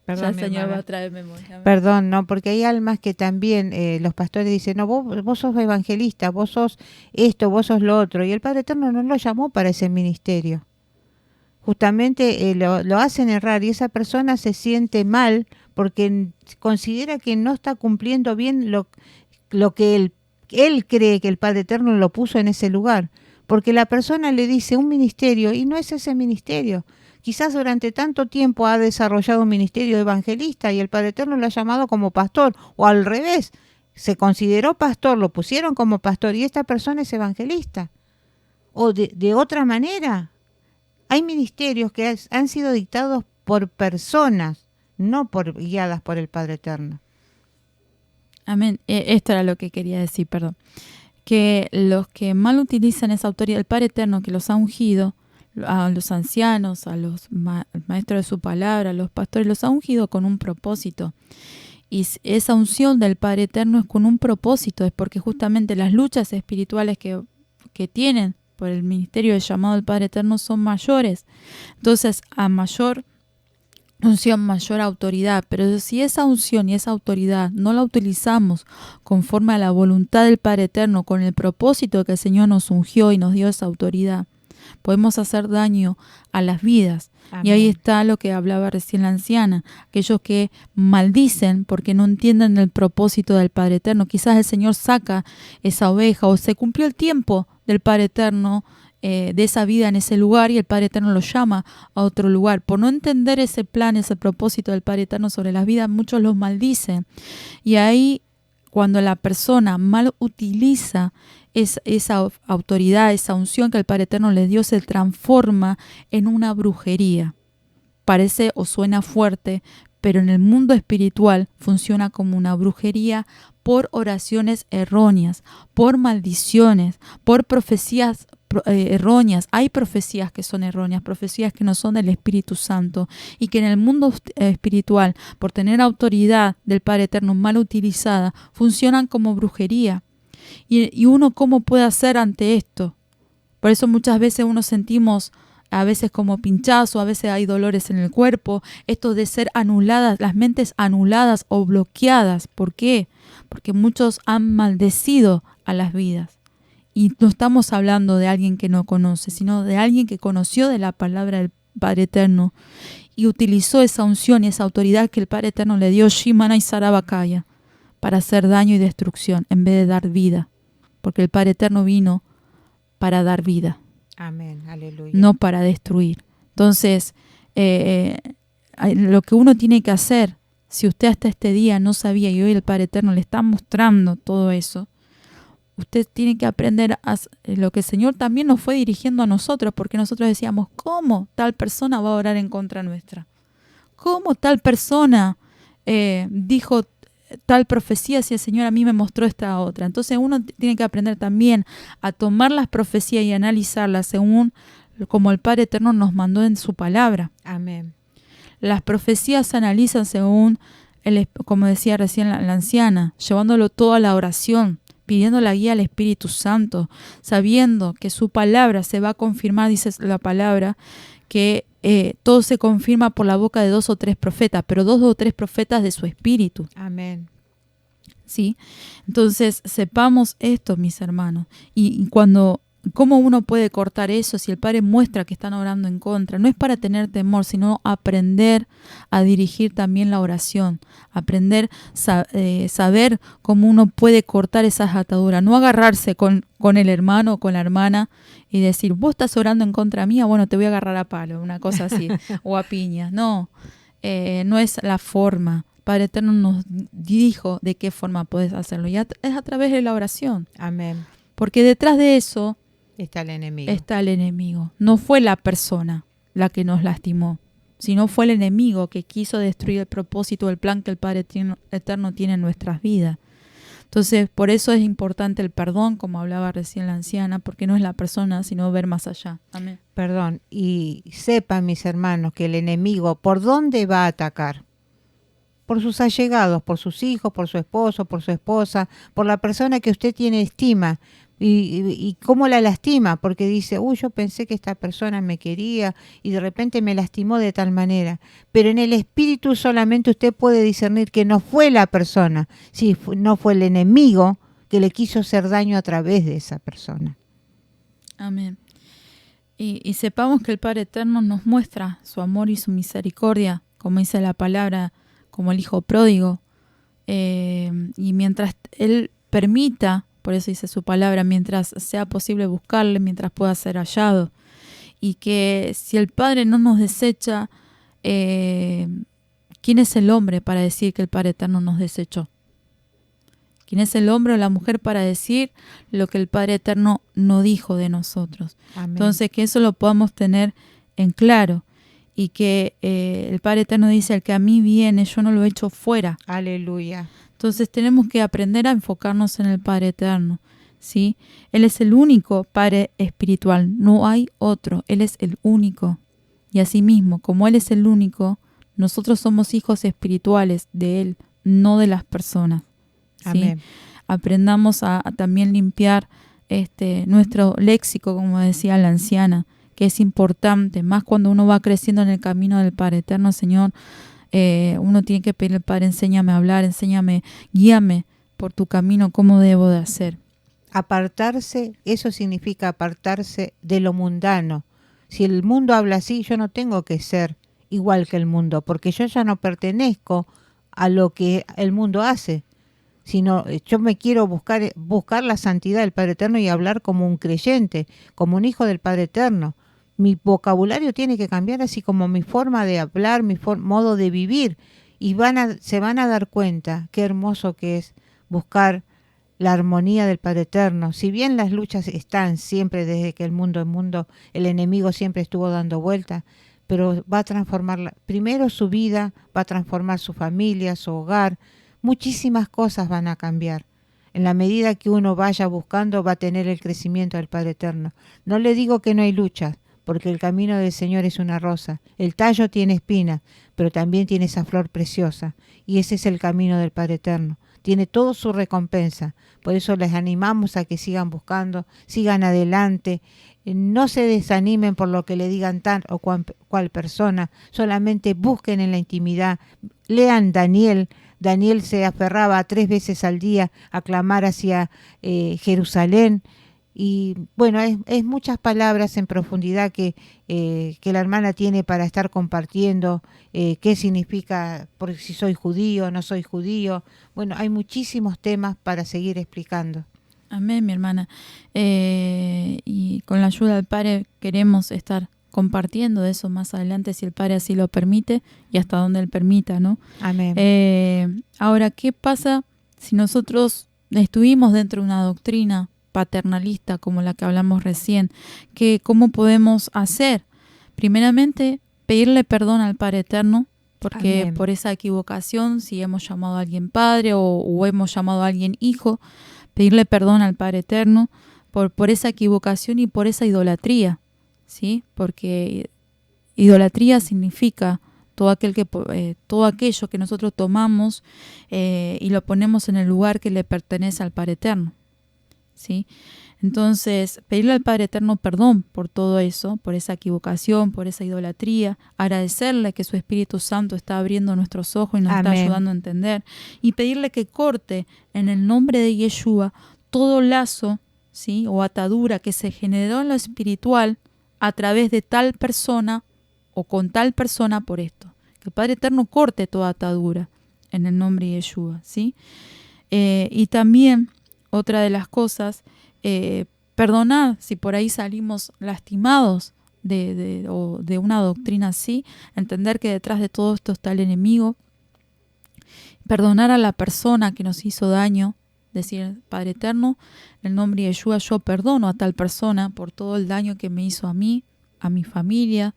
perdón, ya el Señor va a traer memoria. Perdón, no, porque hay almas que también los pastores dicen, no, vos sos evangelista, vos sos esto, vos sos lo otro. Y el Padre Eterno no lo llamó para ese ministerio. Justamente lo hacen errar, y esa persona se siente mal porque considera que no está cumpliendo bien lo que él cree que el Padre Eterno lo puso en ese lugar. Porque la persona le dice un ministerio y no es ese ministerio. Quizás durante tanto tiempo ha desarrollado un ministerio de evangelista y el Padre Eterno lo ha llamado como pastor, o al revés, se consideró pastor, lo pusieron como pastor y esta persona es evangelista. O de otra manera, hay ministerios que han sido dictados por personas, no guiadas por el Padre Eterno. Amén. Esto era lo que quería decir, perdón. Que los que mal utilizan esa autoridad, el Padre Eterno que los ha ungido, a los ancianos, a los maestros de su palabra, a los pastores, los ha ungido con un propósito. Y esa unción del Padre Eterno es con un propósito, es porque justamente las luchas espirituales que tienen por el ministerio del llamado del Padre Eterno son mayores. Entonces, a mayor unción, mayor autoridad. Pero si esa unción y esa autoridad no la utilizamos conforme a la voluntad del Padre Eterno, con el propósito que el Señor nos ungió y nos dio esa autoridad, podemos hacer daño a las vidas. Amén. Y ahí está lo que hablaba recién la anciana, aquellos que maldicen porque no entienden el propósito del Padre Eterno. Quizás el Señor saca esa oveja o se cumplió el tiempo del Padre Eterno de esa vida en ese lugar y el Padre Eterno lo llama a otro lugar. Por no entender ese plan, ese propósito del Padre Eterno sobre las vidas, muchos los maldicen. Y ahí, cuando la persona mal utiliza esa autoridad, esa unción que el Padre Eterno le dio, se transforma en una brujería. Parece o suena fuerte, pero en el mundo espiritual funciona como una brujería por oraciones erróneas, por maldiciones, por profecías erróneas. Hay profecías que son erróneas, profecías que no son del Espíritu Santo y que en el mundo espiritual, por tener autoridad del Padre Eterno mal utilizada, funcionan como brujería. Y uno, ¿cómo puede hacer ante esto? Por eso muchas veces uno sentimos a veces como pinchazo, a veces hay dolores en el cuerpo, esto de ser anuladas, las mentes anuladas o bloqueadas. ¿Por qué? Porque muchos han maldecido a las vidas. Y no estamos hablando de alguien que no conoce, sino de alguien que conoció de la palabra del Padre Eterno y utilizó esa unción y esa autoridad que el Padre Eterno le dio, Shimana y Sarabakaya, para hacer daño y destrucción en vez de dar vida. Porque el Padre Eterno vino para dar vida. Amén, aleluya. No para destruir. Entonces, lo que uno tiene que hacer, si usted hasta este día no sabía y hoy el Padre Eterno le está mostrando todo eso, usted tiene que aprender a lo que el Señor también nos fue dirigiendo a nosotros, porque nosotros decíamos, ¿cómo tal persona va a orar en contra nuestra? ¿Cómo tal persona dijo tal profecía si el Señor a mí me mostró esta otra? Entonces uno tiene que aprender también a tomar las profecías y analizarlas según como el Padre Eterno nos mandó en su palabra. Amén. Las profecías se analizan según, como decía recién la anciana, llevándolo todo a la oración, pidiendo la guía al Espíritu Santo, sabiendo que su palabra se va a confirmar, dice la palabra, que todo se confirma por la boca de 2 o 3 profetas, pero 2 o 3 profetas de su espíritu. Amén. ¿Sí? Entonces, sepamos esto, mis hermanos. Y cuando, ¿cómo uno puede cortar eso si el Padre muestra que están orando en contra? No es para tener temor, sino aprender a dirigir también la oración. Aprender, saber cómo uno puede cortar esas ataduras. No agarrarse con el hermano o con la hermana y decir, vos estás orando en contra mía, bueno, te voy a agarrar a palo, una cosa así, o a piñas. No, no es la forma. Padre Eterno nos dijo de qué forma puedes hacerlo. Y es a través de la oración. Amén. Porque detrás de eso está el enemigo. Está el enemigo. No fue la persona la que nos lastimó, sino fue el enemigo que quiso destruir el propósito, el plan que el Padre Eterno tiene en nuestras vidas. Entonces, por eso es importante el perdón, como hablaba recién la anciana, porque no es la persona, sino ver más allá. Amén. Perdón. Y sepan, mis hermanos, que el enemigo, ¿por dónde va a atacar? Por sus allegados, por sus hijos, por su esposo, por su esposa, por la persona que usted tiene estima. Y cómo la lastima, porque dice, yo pensé que esta persona me quería y de repente me lastimó de tal manera. Pero en el espíritu solamente usted puede discernir que no fue la persona, no fue el enemigo que le quiso hacer daño a través de esa persona. Amén. Y sepamos que el Padre Eterno nos muestra su amor y su misericordia, como dice la palabra, como el hijo pródigo. Y mientras Él permita, por eso dice su palabra, mientras sea posible buscarle, mientras pueda ser hallado. Y que si el Padre no nos desecha, ¿quién es el hombre para decir que el Padre Eterno nos desechó? ¿Quién es el hombre o la mujer para decir lo que el Padre Eterno no dijo de nosotros? Amén. Entonces, que eso lo podamos tener en claro. Y que el Padre Eterno dice, el que a mí viene, yo no lo echo fuera. Aleluya. Entonces tenemos que aprender a enfocarnos en el Padre Eterno, ¿sí? Él es el único Padre espiritual, no hay otro, Él es el único. Y asimismo, como Él es el único, nosotros somos hijos espirituales de Él, no de las personas, ¿sí? Amén. Aprendamos a también limpiar nuestro léxico, como decía la anciana, que es importante, más cuando uno va creciendo en el camino del Padre Eterno. Señor, uno tiene que pedirle al Padre, enséñame a hablar, enséñame, guíame por tu camino, cómo debo de hacer. Apartarse, eso significa apartarse de lo mundano. Si el mundo habla así, yo no tengo que ser igual que el mundo, porque yo ya no pertenezco a lo que el mundo hace, sino yo me quiero buscar la santidad del Padre Eterno y hablar como un creyente, como un hijo del Padre Eterno. Mi vocabulario tiene que cambiar, así como mi forma de hablar, mi modo de vivir, y se van a dar cuenta qué hermoso que es buscar la armonía del Padre Eterno. Si bien las luchas están siempre desde que el enemigo siempre estuvo dando vuelta, pero va a transformar primero su vida, va a transformar su familia, su hogar. Muchísimas cosas van a cambiar. En la medida que uno vaya buscando, va a tener el crecimiento del Padre Eterno. No le digo que no hay luchas, porque el camino del Señor es una rosa. El tallo tiene espinas, pero también tiene esa flor preciosa. Y ese es el camino del Padre Eterno. Tiene toda su recompensa. Por eso les animamos a que sigan buscando, sigan adelante. No se desanimen por lo que le digan tal o cual persona. Solamente busquen en la intimidad. Lean Daniel. Daniel se aferraba 3 veces al día a clamar hacia Jerusalén. Y bueno, es muchas palabras en profundidad que la hermana tiene para estar compartiendo. Qué significa, por si soy judío, no soy judío. Bueno, hay muchísimos temas para seguir explicando. Amén, mi hermana. Y con la ayuda del Padre queremos estar compartiendo eso más adelante, si el Padre así lo permite y hasta donde Él permita, ¿no? Amén. Ahora, ¿qué pasa si nosotros estuvimos dentro de una doctrina paternalista como la que hablamos recién? ¿Cómo podemos hacer? Primeramente, pedirle perdón al Padre Eterno, porque Amén. por esa equivocación, si hemos llamado a alguien Padre o hemos llamado a alguien Hijo, pedirle perdón al Padre Eterno por esa equivocación y por esa idolatría, ¿sí? Porque idolatría significa todo aquello que nosotros tomamos y lo ponemos en el lugar que le pertenece al Padre Eterno, ¿sí? Entonces, pedirle al Padre Eterno perdón por todo eso, por esa equivocación, por esa idolatría, agradecerle que su Espíritu Santo está abriendo nuestros ojos y nos Amén. está ayudando a entender, y pedirle que corte en el nombre de Yeshua todo lazo, ¿sí? O atadura que se generó en lo espiritual a través de tal persona o con tal persona por esto. Que el Padre Eterno corte toda atadura en el nombre de Yeshua, ¿sí? Y también otra de las cosas, perdonar si por ahí salimos lastimados de una doctrina así, entender que detrás de todo esto está el enemigo, perdonar a la persona que nos hizo daño, decir, Padre Eterno, en el nombre de Yeshua, yo perdono a tal persona por todo el daño que me hizo a mí, a mi familia.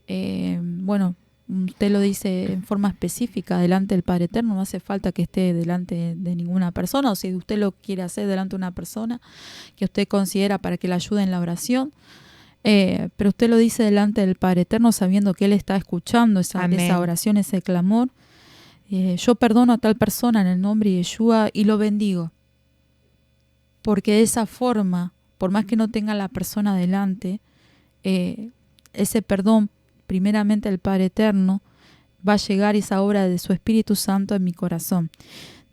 Bueno, usted lo dice en forma específica delante del Padre Eterno, no hace falta que esté delante de ninguna persona, o si usted lo quiere hacer delante de una persona que usted considera para que le ayude en la oración, pero usted lo dice delante del Padre Eterno sabiendo que Él está escuchando esa oración, ese clamor. Yo perdono a tal persona en el nombre de Yeshua y lo bendigo, porque de esa forma, por más que no tenga la persona delante, ese perdón primeramente el Padre Eterno, va a llegar esa obra de su Espíritu Santo en mi corazón.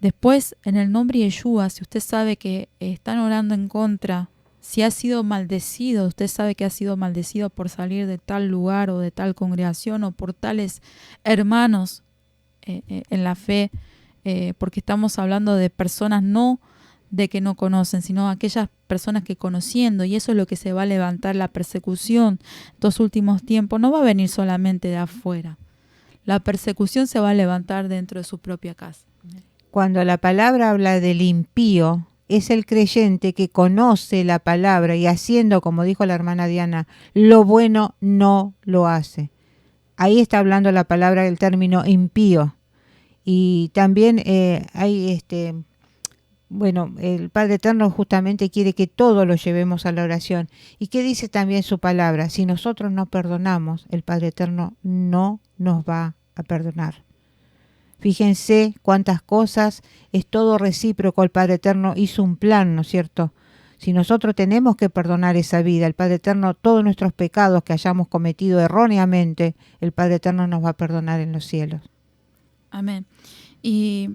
Después, en el nombre de Yeshua, si usted sabe que están orando en contra, si ha sido maldecido, usted sabe que ha sido maldecido por salir de tal lugar o de tal congregación o por tales hermanos en la fe, porque estamos hablando de personas no de que no conocen, sino aquellas personas que conociendo, y eso es lo que se va a levantar, la persecución estos últimos tiempos, no va a venir solamente de afuera, la persecución se va a levantar dentro de su propia casa. Cuando la palabra habla del impío, es el creyente que conoce la palabra y haciendo, como dijo la hermana Diana, lo bueno no lo hace. Ahí está hablando la palabra, el término impío. Y también hay bueno, el Padre Eterno justamente quiere que todo lo llevemos a la oración. ¿Y qué dice también su palabra? Si nosotros no perdonamos, el Padre Eterno no nos va a perdonar. Fíjense cuántas cosas, es todo recíproco. El Padre Eterno hizo un plan, ¿no es cierto? Si nosotros tenemos que perdonar esa vida, el Padre Eterno, todos nuestros pecados que hayamos cometido erróneamente, el Padre Eterno nos va a perdonar en los cielos. Amén. Y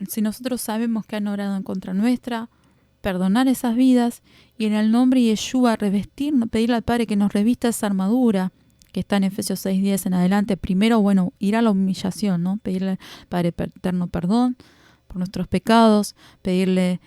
si nosotros sabemos que han orado en contra nuestra, perdonar esas vidas y en el nombre de Yeshua revestirnos, pedirle al Padre que nos revista esa armadura que está en Efesios 6:10 en adelante. Primero, bueno, ir a la humillación, ¿no? Pedirle al Padre eterno perdón por nuestros pecados, pedirle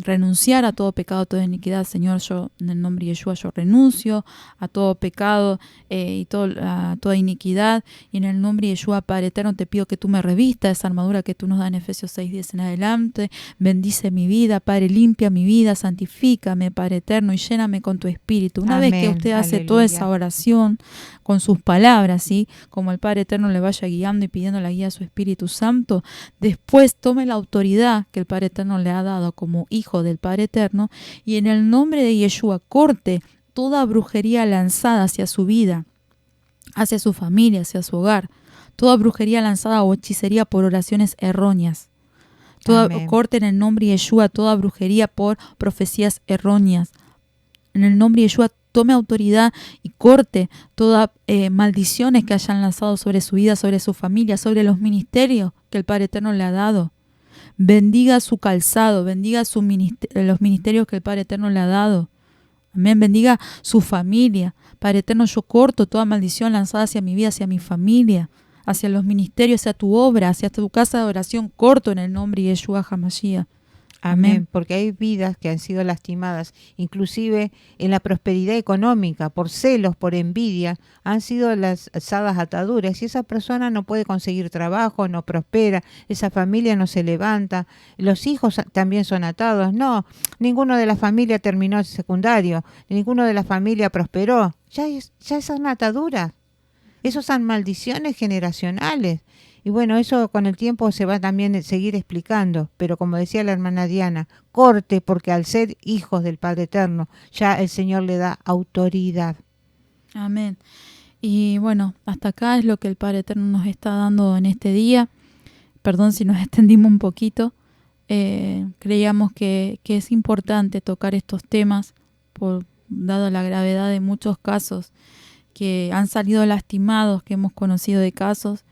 renunciar a todo pecado, a toda iniquidad. Señor, yo en el nombre de Yeshua yo renuncio a todo pecado y a toda iniquidad, y en el nombre de Yeshua, Padre eterno, te pido que tú me revistas esa armadura que tú nos das en Efesios 6:10 en adelante. Bendice mi vida, Padre, limpia mi vida, santifícame, Padre eterno, y lléname con tu espíritu. Una Amén. vez que usted hace Aleluya. toda esa oración con sus palabras, ¿sí? Como el Padre eterno le vaya guiando y pidiendo la guía a su Espíritu Santo, después tome la autoridad que el Padre eterno le ha dado como hijo del Padre eterno, y en el nombre de Yeshua corte toda brujería lanzada hacia su vida, hacia su familia, hacia su hogar, toda brujería lanzada o hechicería por oraciones erróneas. Corte en el nombre de Yeshua toda brujería por profecías erróneas. En el nombre de Yeshua tome autoridad y corte todas maldiciones que hayan lanzado sobre su vida, sobre su familia, sobre los ministerios que el Padre eterno le ha dado. Bendiga su calzado, bendiga los ministerios que el Padre eterno le ha dado. Amén. Bendiga su familia. Padre eterno, yo corto toda maldición lanzada hacia mi vida, hacia mi familia, hacia los ministerios, hacia tu obra, hacia tu casa de oración. Corto en el nombre de Yeshua HaMashiach. Amén, porque hay vidas que han sido lastimadas, inclusive en la prosperidad económica, por celos, por envidia, han sido lanzadas ataduras y esa persona no puede conseguir trabajo, no prospera, esa familia no se levanta, los hijos también son atados. No, ninguno de la familia terminó el secundario, ninguno de la familia prosperó, ya son ataduras, esos son maldiciones generacionales. Y bueno, eso con el tiempo se va también a seguir explicando, pero como decía la hermana Diana, corte, porque al ser hijos del Padre Eterno, ya el Señor le da autoridad. Amén. Y bueno, hasta acá es lo que el Padre Eterno nos está dando en este día. Perdón si nos extendimos un poquito. Creíamos que es importante tocar estos temas, dado la gravedad de muchos casos que han salido lastimados, que hemos conocido de casos,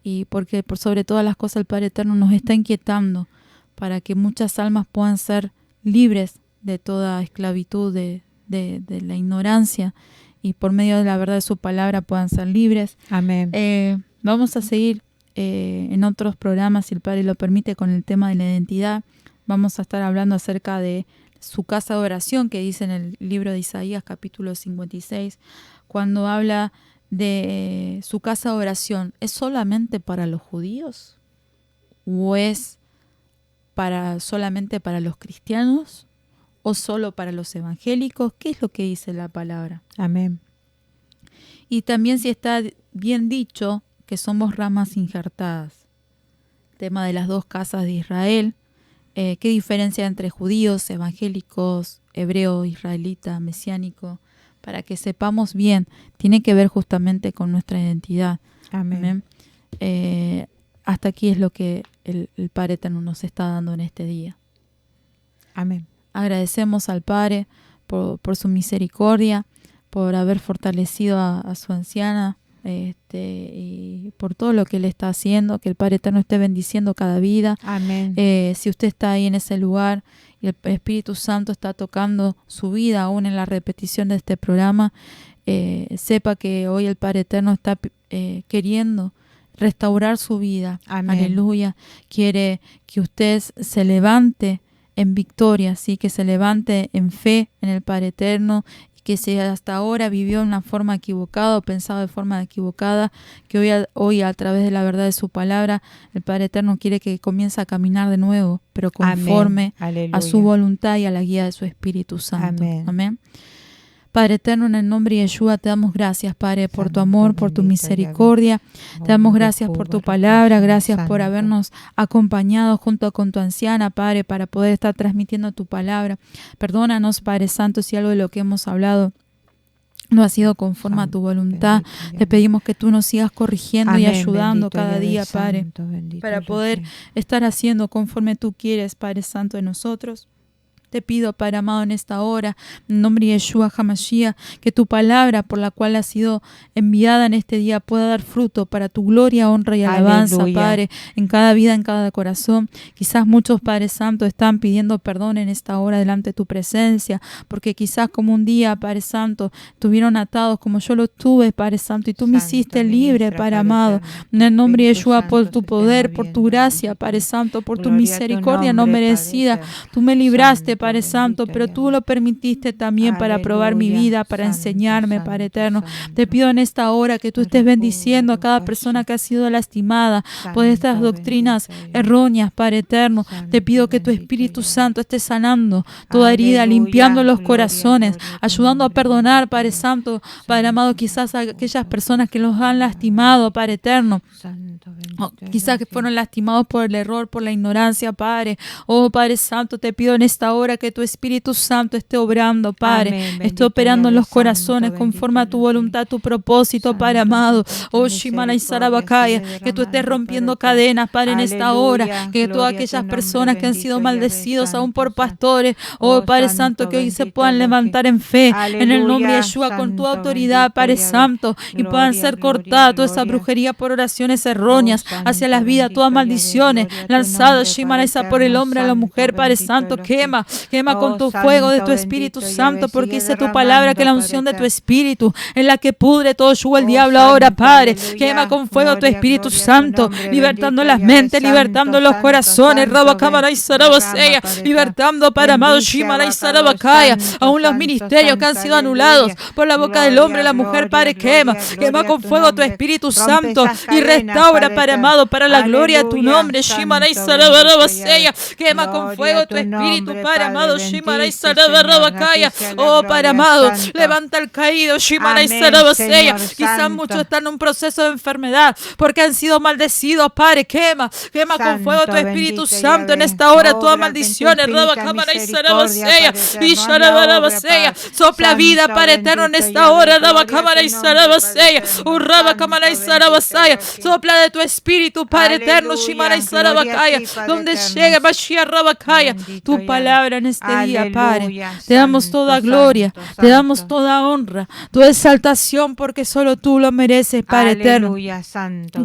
y porque por sobre todas las cosas el Padre Eterno nos está inquietando para que muchas almas puedan ser libres de toda esclavitud, de la ignorancia, y por medio de la verdad de su palabra puedan ser libres. Amén. Vamos a seguir en otros programas, si el Padre lo permite, con el tema de la identidad. Vamos a estar hablando acerca de su casa de oración, que dice en el libro de Isaías capítulo 56, cuando habla de su casa de oración. ¿Es solamente para los judíos? ¿O es solamente para los cristianos? ¿O solo para los evangélicos? ¿Qué es lo que dice la palabra? Amén. Y también si está bien dicho que somos ramas injertadas. Tema de las dos casas de Israel. ¿Qué diferencia entre judíos, evangélicos, hebreo, israelita, mesiánico? Para que sepamos bien, tiene que ver justamente con nuestra identidad. Amén. Hasta aquí es lo que el Padre Eterno nos está dando en este día. Amén. Agradecemos al Padre por su misericordia, por haber fortalecido a su anciana, y por todo lo que Él está haciendo, que el Padre Eterno esté bendiciendo cada vida. Amén. Si usted está ahí en ese lugar y el Espíritu Santo está tocando su vida aún en la repetición de este programa, sepa que hoy el Padre Eterno está queriendo restaurar su vida. Amén. Aleluya. Quiere que usted se levante en victoria, ¿sí? Que se levante en fe en el Padre Eterno, que si hasta ahora vivió de una forma equivocada o pensaba de forma equivocada, que hoy a través de la verdad de su palabra, el Padre Eterno quiere que comience a caminar de nuevo, pero conforme a su voluntad y a la guía de su Espíritu Santo. Amén. Amén. Padre eterno, en el nombre de Yeshua te damos gracias, Padre, por tu amor, por tu misericordia. Te damos gracias por tu palabra, gracias por habernos acompañado junto con tu anciana, Padre, para poder estar transmitiendo tu palabra. Perdónanos, Padre Santo, si algo de lo que hemos hablado no ha sido conforme a tu voluntad. Te pedimos que tú nos sigas corrigiendo y ayudando cada día, Padre, para poder estar haciendo conforme tú quieres, Padre Santo, de nosotros. Te pido, Padre amado, en esta hora, en nombre de Yeshua HaMashiach, que tu palabra por la cual ha sido enviada en este día pueda dar fruto para tu gloria, honra y alabanza, aleluya, Padre, en cada vida, en cada corazón. Quizás muchos, Padre Santo, están pidiendo perdón en esta hora delante de tu presencia, porque quizás como un día, Padre Santo, estuvieron atados como yo lo tuve, Padre Santo, y tú me hiciste libre, Padre amado. En el nombre de Yeshua, por tu poder, por tu gracia, Padre Santo, por tu misericordia no merecida, tú me libraste, Padre Santo, pero tú lo permitiste también para probar mi vida, para enseñarme, Padre eterno. Te pido en esta hora que tú estés bendiciendo a cada persona que ha sido lastimada por estas doctrinas erróneas, Padre eterno. Te pido que tu Espíritu Santo esté sanando toda herida, limpiando los corazones, ayudando a perdonar, Padre Santo, Padre amado, quizás a aquellas personas que los han lastimado, Padre eterno. Quizás que fueron lastimados por el error, por la ignorancia, Padre. Oh, Padre Santo, te pido en esta hora que tu Espíritu Santo esté obrando, Padre. Esté operando en los corazones conforme a tu voluntad, tu propósito, Padre amado. Oh, Shimana y Sarabakaya, que tú estés rompiendo cadenas, Padre, en esta hora. Que todas aquellas personas que han sido maldecidos aún por pastores, oh, Padre Santo, que hoy se puedan levantar en fe, en el nombre de Yeshua, con tu autoridad, Padre Santo, y puedan ser cortadas toda esa brujería por oraciones erróneas hacia las vidas, todas maldiciones lanzadas, Shimana Isa, por el hombre a la mujer, Padre Santo, quema con tu fuego de tu Espíritu Santo, porque dice tu palabra que la unción de tu Espíritu es la que pudre todo yugo el diablo ahora, Padre. Quema con fuego tu Espíritu Santo, libertando las mentes, libertando los corazones, Rabacamara y Sarabasea, libertando, Padre amado, Shimara y Sarabacaya, aún los ministerios que han sido anulados por la boca del hombre y la mujer, Padre, quema con fuego tu Espíritu Santo y restaura, Padre amado, para la gloria de tu nombre, Shimara y Sarabasea, quema con fuego tu Espíritu, Padre amado, Shimara y Sarabakaya. Oh, Padre amado, levanta el caído, Shimara y Sarabasea. Quizás muchos están en un proceso de enfermedad porque han sido maldecidos, Padre. Quema con fuego tu Espíritu Santo en esta hora, toda maldición, Rabacamara y Sarabasea, y Sarabasea. Sopla vida, Padre eterno, en esta hora, Rabacamara y Sarabasea, Rabacamara y Sarabasea. Sopla de tu Espíritu, Padre eterno, Shimara y Sarabakaya, donde llegue Mashiach Rabakaya, tu palabra en este día, Padre. Te damos toda gloria, te damos toda honra, toda exaltación, porque solo tú lo mereces, Padre eterno.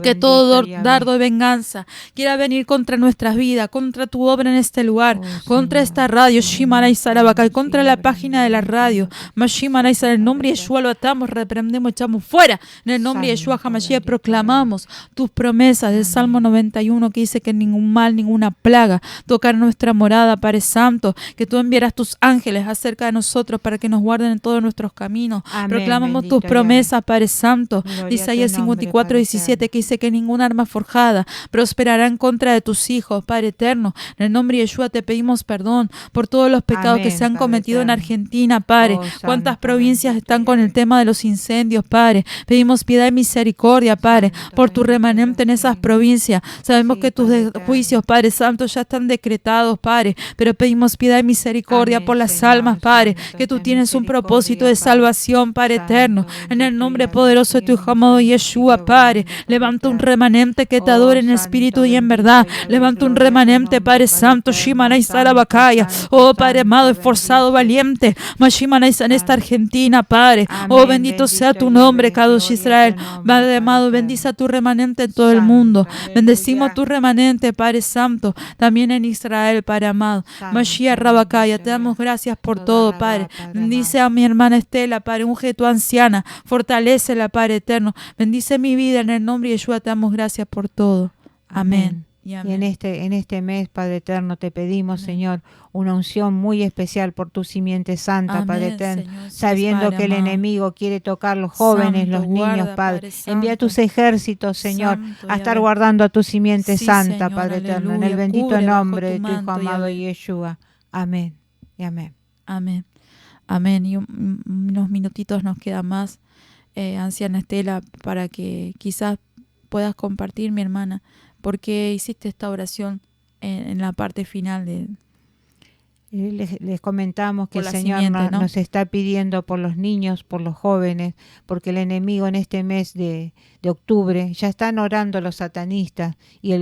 Que todo dardo de venganza quiera venir contra nuestras vidas, contra tu obra en este lugar, contra esta radio, Shimara y Sarabakaya, contra la página de la radio, Mashimara y Sarabakaya. En el nombre de Yeshua lo atamos, reprendemos, echamos fuera. En el nombre de Yeshua HaMashiach proclamamos tus promesas del Salmo 91 que dice que ningún mal, ninguna plaga tocar nuestra morada, Padre Santo, que tú enviarás tus ángeles acerca de nosotros para que nos guarden en todos nuestros caminos. Amén. Proclamamos tus promesas, Padre Santo. Isaías 54:17 que dice que ninguna arma forjada prosperará en contra de tus hijos, Padre eterno. En el nombre de Yeshua te pedimos perdón por todos los pecados que se han cometido en Argentina, Padre. Cuántas provincias están con el tema de los incendios, Padre. Pedimos piedad y misericordia, Padre, por tu remanente en esas provincias. Sabemos que tus juicios, Padre Santo, ya están decretados, Padre, pero pedimos piedad y misericordia por las almas, Padre, que tú tienes un propósito de salvación, Padre eterno. En el nombre poderoso de tu Hijo amado Yeshua, Padre, levanta un remanente que te adore en espíritu y en verdad. Levanta un remanente, Padre Santo, Shimana y Sarabakaya. Oh, Padre amado, esforzado, valiente, Mashimana en esta Argentina, Padre. Oh, bendito sea tu nombre, Kadosh Israel. Padre amado, bendice a tu remanente en todo el mundo. Bendecimos tu remanente, Padre Santo, también en Israel, Padre amado. Mashiach Rabakaya, te damos gracias por todo, Padre. Bendice a mi hermana Estela, Padre, unge tu anciana, fortalécela, Padre eterno. Bendice mi vida en el nombre de Yeshua, te damos gracias por todo. Amén. Y en este mes, Padre eterno, te pedimos, Señor, una unción muy especial por tu simiente santa, amén, Padre eterno, Señor, sabiendo Padre, que el enemigo quiere tocar los jóvenes, santo, los niños, guarda, Padre. Envía tus ejércitos, Señor, santo, a estar guardando a tu simiente santa, Señor, Padre eterno, en el bendito nombre de tu Hijo amado Yeshua. Amén y amén. Amén. Amén. Y unos minutitos nos queda más, anciana Estela, para que quizás puedas compartir, mi hermana, por qué hiciste esta oración en la parte final de... Les comentamos que Por el la Señor simiente, ¿no? nos está pidiendo por los niños, por los jóvenes, porque el enemigo en este mes de octubre ya están orando los satanistas y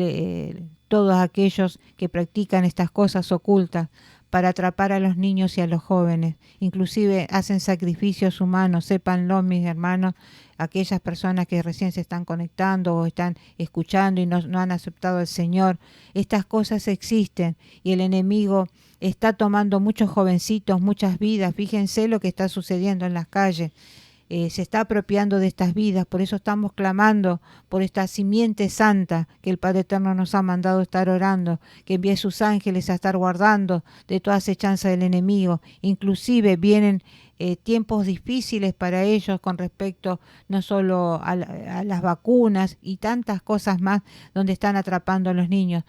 todos aquellos que practican estas cosas ocultas para atrapar a los niños y a los jóvenes. Inclusive hacen sacrificios humanos, sépanlo, mis hermanos, aquellas personas que recién se están conectando o están escuchando y no han aceptado al Señor. Estas cosas existen y el enemigo está tomando muchos jovencitos, muchas vidas. Fíjense lo que está sucediendo en las calles. Se está apropiando de estas vidas, por eso estamos clamando por esta simiente santa que el Padre Eterno nos ha mandado estar orando, que envíe sus ángeles a estar guardando de toda acechanza del enemigo. Inclusive vienen tiempos difíciles para ellos con respecto no solo a las vacunas y tantas cosas más donde están atrapando a los niños.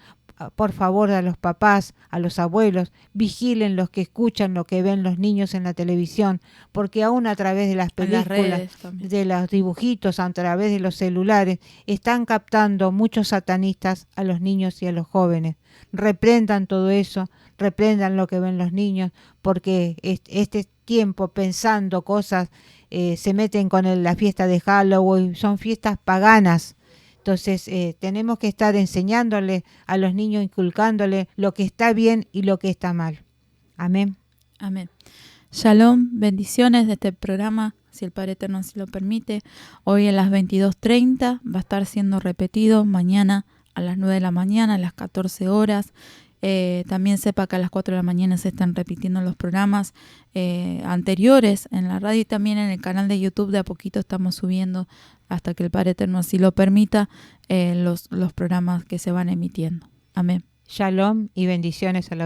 Por favor, a los papás, a los abuelos, vigilen los que escuchan, lo que ven los niños en la televisión, porque aún a través de las películas, de los dibujitos, a través de los celulares, están captando muchos satanistas a los niños y a los jóvenes. Reprendan todo eso, reprendan lo que ven los niños, porque este tiempo pensando cosas, se meten con la fiesta de Halloween, son fiestas paganas. Entonces tenemos que estar enseñándole a los niños, inculcándole lo que está bien y lo que está mal. Amén. Amén. Shalom, bendiciones de este programa, si el Padre Eterno así lo permite. Hoy a las 22:30 va a estar siendo repetido, mañana a las 9 de la mañana, a las 14 horas. También sepa que a las 4 de la mañana se están repitiendo los programas anteriores en la radio y también en el canal de YouTube. De a poquito estamos subiendo, hasta que el Padre Eterno así lo permita, los programas que se van emitiendo. Amén. Shalom y bendiciones a la audiencia.